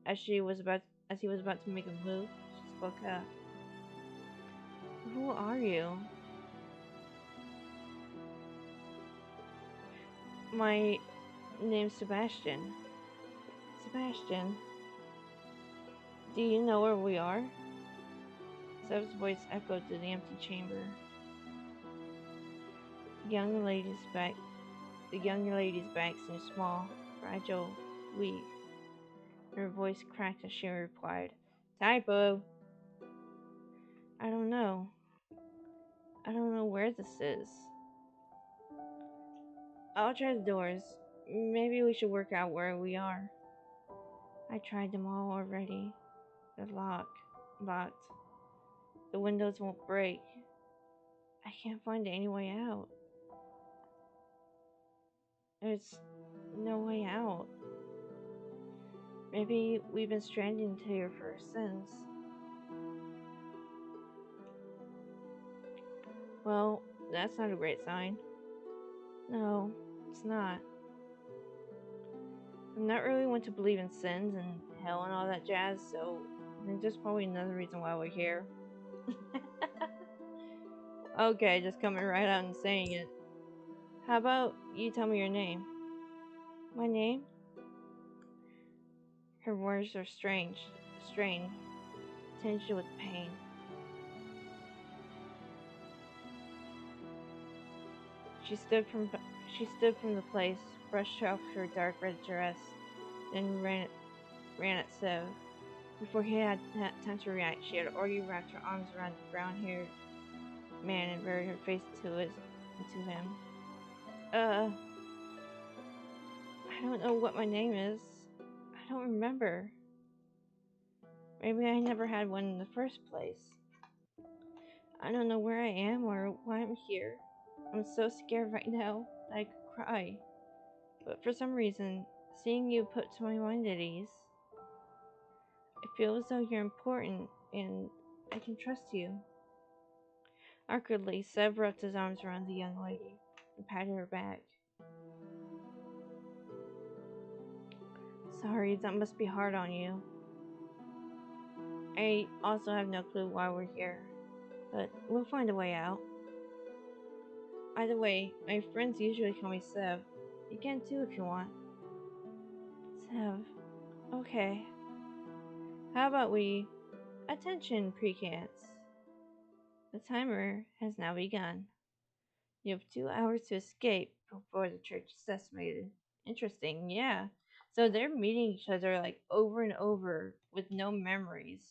as he was about to make a move, she spoke up. Who are you? My name's Sebastian. Sebastian, do you know where we are? Seb's voice echoed through the empty chamber. The young lady's back seemed small, fragile, weak. Her voice cracked as she replied, Typo. I don't know. I don't know where this is. I'll try the doors. Maybe we should work out where we are. I tried them all already. They're locked. The windows won't break. I can't find any way out. There's no way out. Maybe we've been stranded here for since. Well, that's not a great sign. No, it's not. I'm not really one to believe in sins and hell and all that jazz, so I think there's probably another reason why we're here. Okay, just coming right out and saying it. How about you tell me your name? My name? Her words are strained, tinged with pain. She stood from the place, brushed off her dark red dress, then ran at Sev. Before he had time to react, she had already wrapped her arms around the brown-haired man and buried her face into him. I don't know what my name is. I don't remember. Maybe I never had one in the first place. I don't know where I am or why I'm here. I'm so scared right now that I could cry. But for some reason, seeing you put my mind at ease. I feel as though you're important and I can trust you. Awkwardly, Seb wrapped his arms around the young lady and patted her back. Sorry, that must be hard on you. I also have no clue why we're here, but we'll find a way out. Either way, my friends usually call me Seb. You can too if you want. Seb. Okay. How about we... Attention, precants. The timer has now begun. You have 2 hours to escape before the church is decimated. Interesting, yeah. So they're meeting each other like over and over with no memories.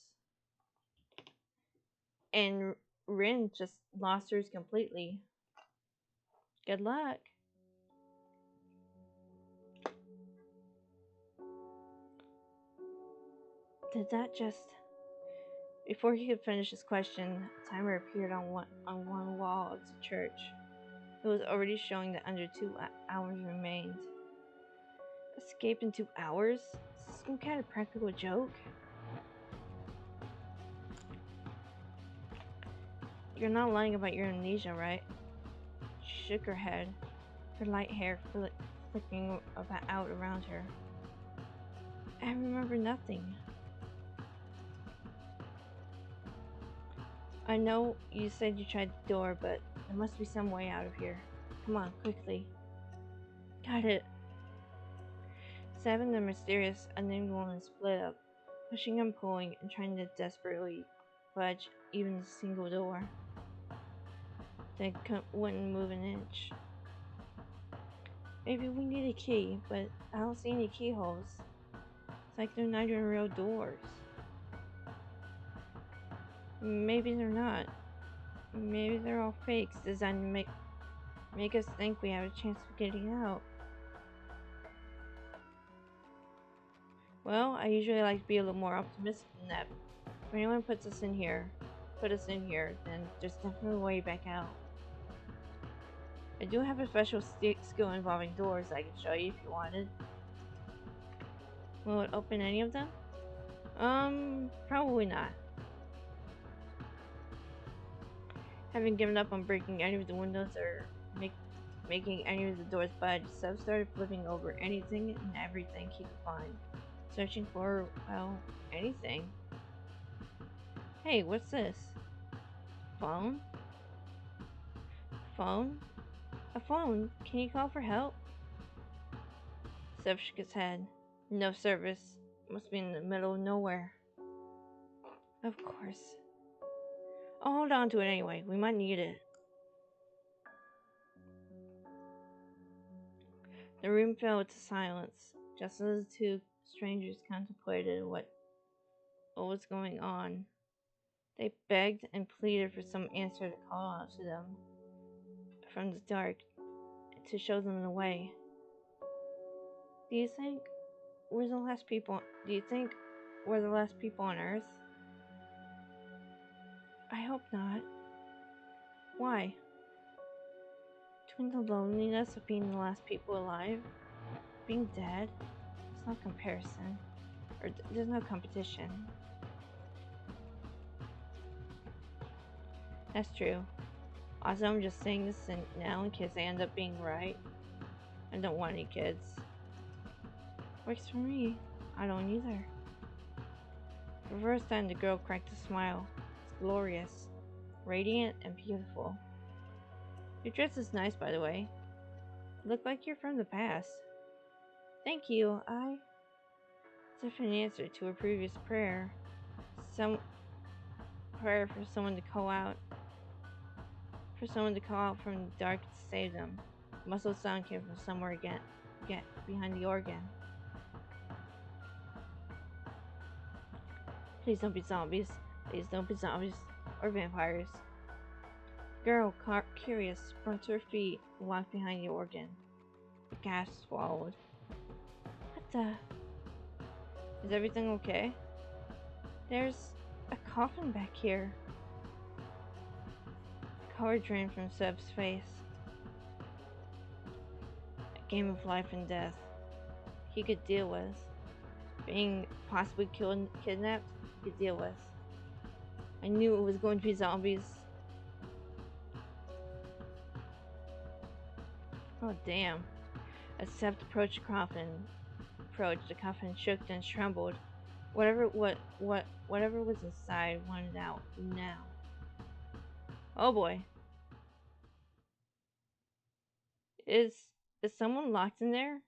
And Rin just lost hers completely. Good luck. Did that just... Before he could finish his question, a timer appeared on one wall of the church. It was already showing that under 2 hours remained. Escape in 2 hours? Is this some kind of practical joke? You're not lying about your amnesia, right? She shook her head, her light hair flicking out around her. I remember nothing. I know you said you tried the door, but there must be some way out of here. Come on, quickly. Got it. Seb and the mysterious, unnamed woman split up, pushing and pulling and trying to desperately budge even a single door. They wouldn't move an inch. Maybe we need a key, but I don't see any keyholes. It's like they're not even real doors. Maybe they're not. Maybe they're all fakes designed to make us think we have a chance of getting out. Well, I usually like to be a little more optimistic than that. If anyone put us in here, then there's definitely a way back out. I do have a special skill involving doors I can show you if you wanted. Will it open any of them? Probably not. Having given up on breaking any of the windows or making any of the doors budge, Seb started flipping over anything and everything he could find, searching for, well, anything. Hey, what's this? Phone? Phone? A phone? Can you call for help? Seb shook his head. No service. Must be in the middle of nowhere. Of course. I'll hold on to it anyway. We might need it. The room fell into silence, just as the two strangers contemplated what was going on. They begged and pleaded for some answer to call out to them from the dark, to show them the way. Do you think we're the last people on Earth? I hope not. Why? Between the loneliness of being the last people alive, being dead, there's no comparison. Or there's no competition. That's true. Also, I'm just saying this now in case I end up being right. I don't want any kids. Works for me. I don't either. For the first time, the girl cracked a smile. It's glorious, radiant, and beautiful. Your dress is nice, by the way. You look like you're from the past. Thank you. It's an answer to a previous prayer. Some prayer for someone to call out. For someone to call out from the dark to save them. The muffled sound came from somewhere again behind the organ. Please don't be zombies. Please don't be zombies or vampires. The girl, curious, sprung to her feet and walked behind the organ. The gas swallowed. What the? Is everything okay? There's a coffin back here. Color drained from Seb's face. A game of life and death he could deal with. Being possibly kidnapped, he could deal with. I knew it was going to be zombies. Oh damn. As Seb approached the coffin shook and trembled. Whatever was inside wanted out now. Oh boy. Is someone locked in there?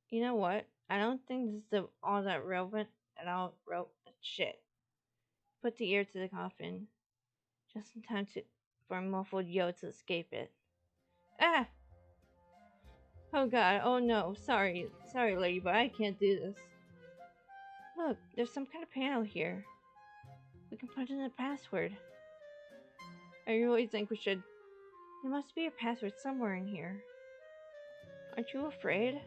You know what? I don't think this is all that relevant at all. Shit. Put the ear to the coffin. Just in time for a muffled yell to escape it. Ah! Oh god, oh no. Sorry, lady, but I can't do this. Look, there's some kind of panel here. We can put in a password. I really think we should. There must be a password somewhere in here. Aren't you afraid?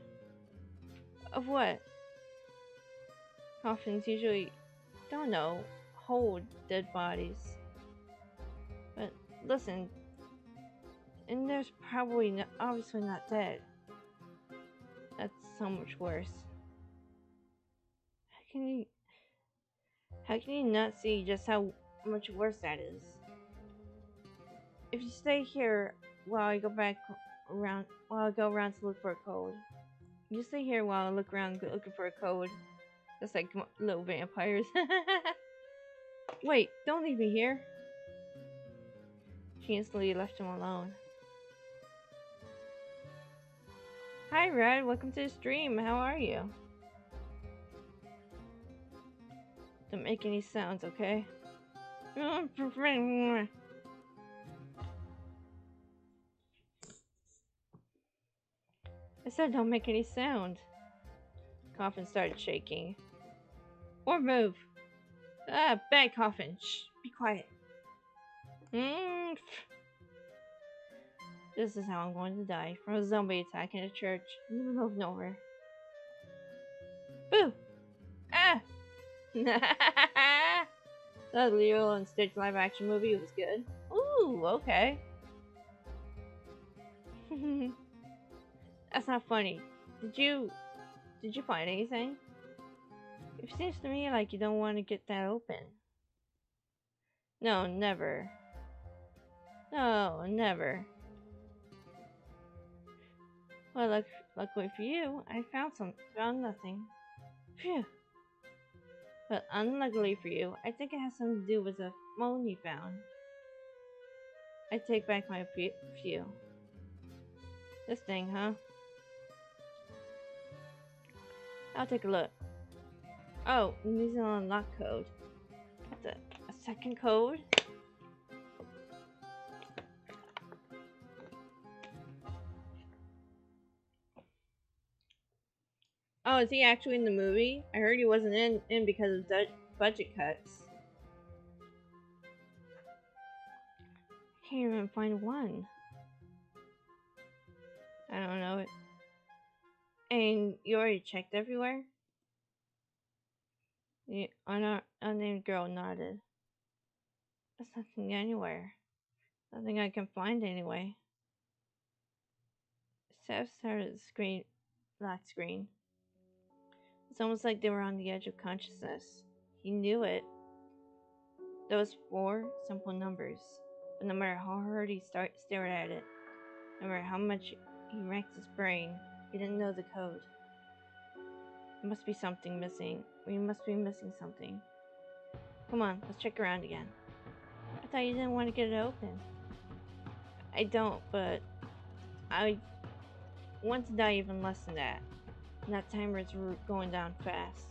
Of what? Coffins usually, don't know, hold dead bodies. But listen, and there's probably obviously not dead. That's so much worse. How can you? How can you not see just how much worse that is? If you stay here while I go back around, while I go around to look for a code. You stay here while I look around looking for a code. Just like little vampires. Wait, don't leave me here. She instantly left him alone. Hi, Red. Welcome to the stream. How are you? Don't make any sounds, okay? I said don't make any sound. Coffin started shaking. Or move. Ah, bad Coffin. Shh, be quiet. This is how I'm going to die. From a zombie attack in a church. In the middle of nowhere. Boo! Ah! That Leo and Stitch live action movie was good. Ooh, okay. That's not funny. Did you find anything? It seems to me like you don't want to get that open. No, never. No, never. Well, luckily for you, I found nothing. Phew. But unluckily for you, I think it has something to do with the phone you found. I take back my few. This thing, huh? I'll take a look. Oh, New Zealand lock code. That's a second code? Oh, is he actually in the movie? I heard he wasn't in because of budget cuts. I can't even find one. I don't know it. And you already checked everywhere? The unnamed girl nodded. There's nothing anywhere. Nothing I can find anyway. Seth started the screen, lock screen. It's almost like they were on the edge of consciousness. He knew it. Those 4 simple numbers. But no matter how hard he stared at it, no matter how much he racked his brain, he didn't know the code. There must be something missing. We must be missing something. Come on, let's check around again. I thought you didn't want to get it open. I don't, but I want to die even less than that. And that timer's going down fast.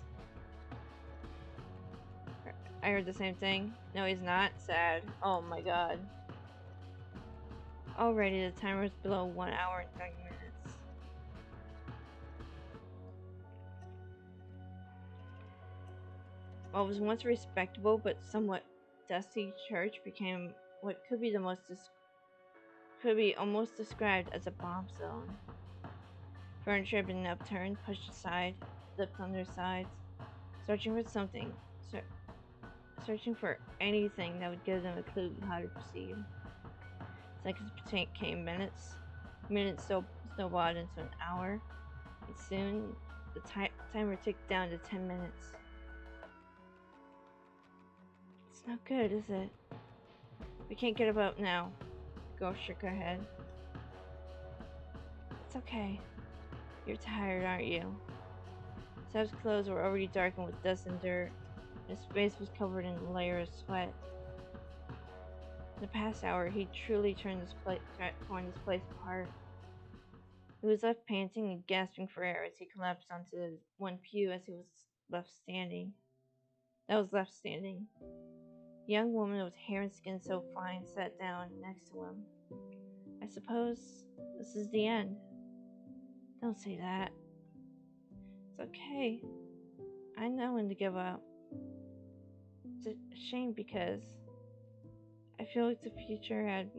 I heard the same thing. No, he's not. Sad. Oh my god. Already, the timer's below 1 hour and 30 minutes. What was once a respectable but somewhat dusty church became what could be almost described as a bomb zone. Furniture had been upturned, pushed aside, flipped on their sides, searching for something, searching for anything that would give them a clue how to proceed. Seconds became minutes, minutes snowballed into an hour, and soon the timer ticked down to 10 minutes. It's not good, is it? We can't get about now. The girl shook her head. It's okay. You're tired, aren't you? Seb's clothes were already darkened with dust and dirt. His face was covered in a layer of sweat. In the past hour, he truly torn this place apart. He was left panting and gasping for air as he collapsed onto one pew as he was left standing. A young woman with hair and skin so fine sat down next to him. I suppose this is the end. Don't say that. It's okay. I know when to give up. It's a shame because I feel like the future had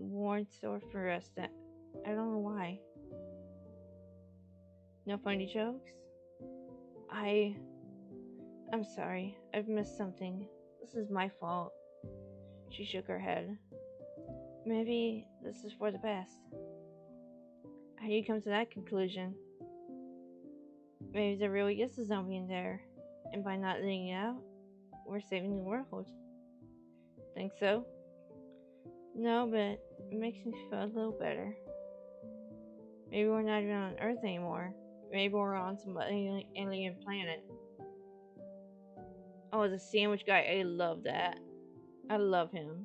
more in store for us that I don't know why. No funny jokes? I I'm sorry. I've missed something. This is my fault. She shook her head. Maybe this is for the best. How do you come to that conclusion? Maybe there really is a zombie in there, and by not letting it out, we're saving the world. Think so? No, but it makes me feel a little better. Maybe we're not even on Earth anymore. Maybe we're on some alien planet. Oh, the sandwich guy, I love that. I love him.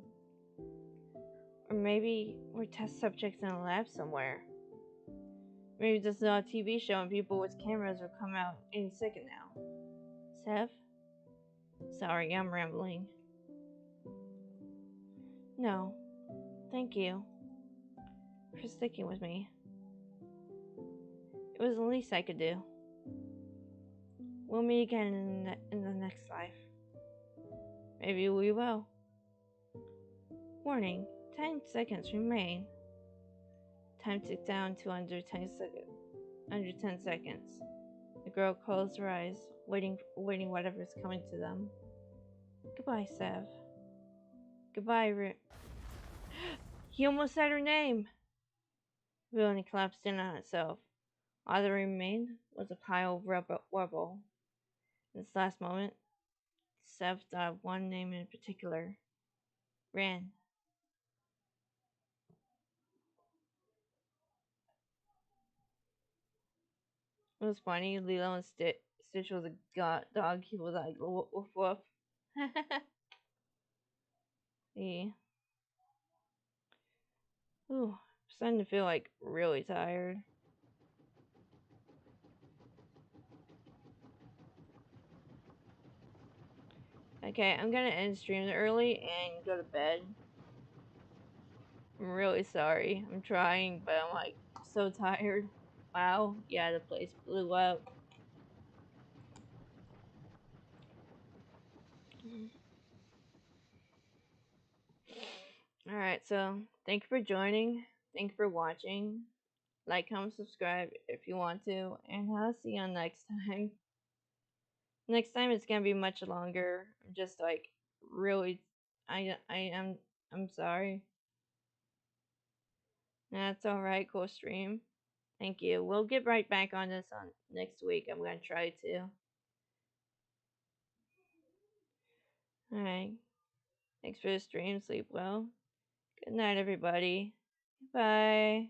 Or maybe we're test subjects in a lab somewhere. Maybe this is a TV show and people with cameras will come out any second now. Sev? Sorry, I'm rambling. No, thank you for sticking with me. It was the least I could do. We'll meet again in the next life. Maybe we will. Warning, 10 seconds remain. Time ticks down to under 10 seconds. Under 10 seconds. The girl closed her eyes, waiting whatever's coming to them. Goodbye, Sev. Goodbye, He almost said her name! The building collapsed in on itself. All that remained was a pile of rubble. In this last moment, Sev thought of one name in particular. Ran. It was funny. Lilo and Stitch was a dog. He was like, woof woof. Yeah. Ooh, I'm starting to feel like really tired. Okay, I'm gonna end stream early and go to bed. I'm really sorry. I'm trying, but I'm like so tired. Wow, yeah, the place blew up. Alright, so thank you for joining. Thank you for watching. Like, comment, subscribe if you want to, and I'll see you next time. Next time it's gonna be much longer. I'm just like really I'm sorry. That's alright, cool stream. Thank you. We'll get right back on this on next week. I'm gonna try to. Alright. Thanks for the stream. Sleep well. Good night, everybody. Bye.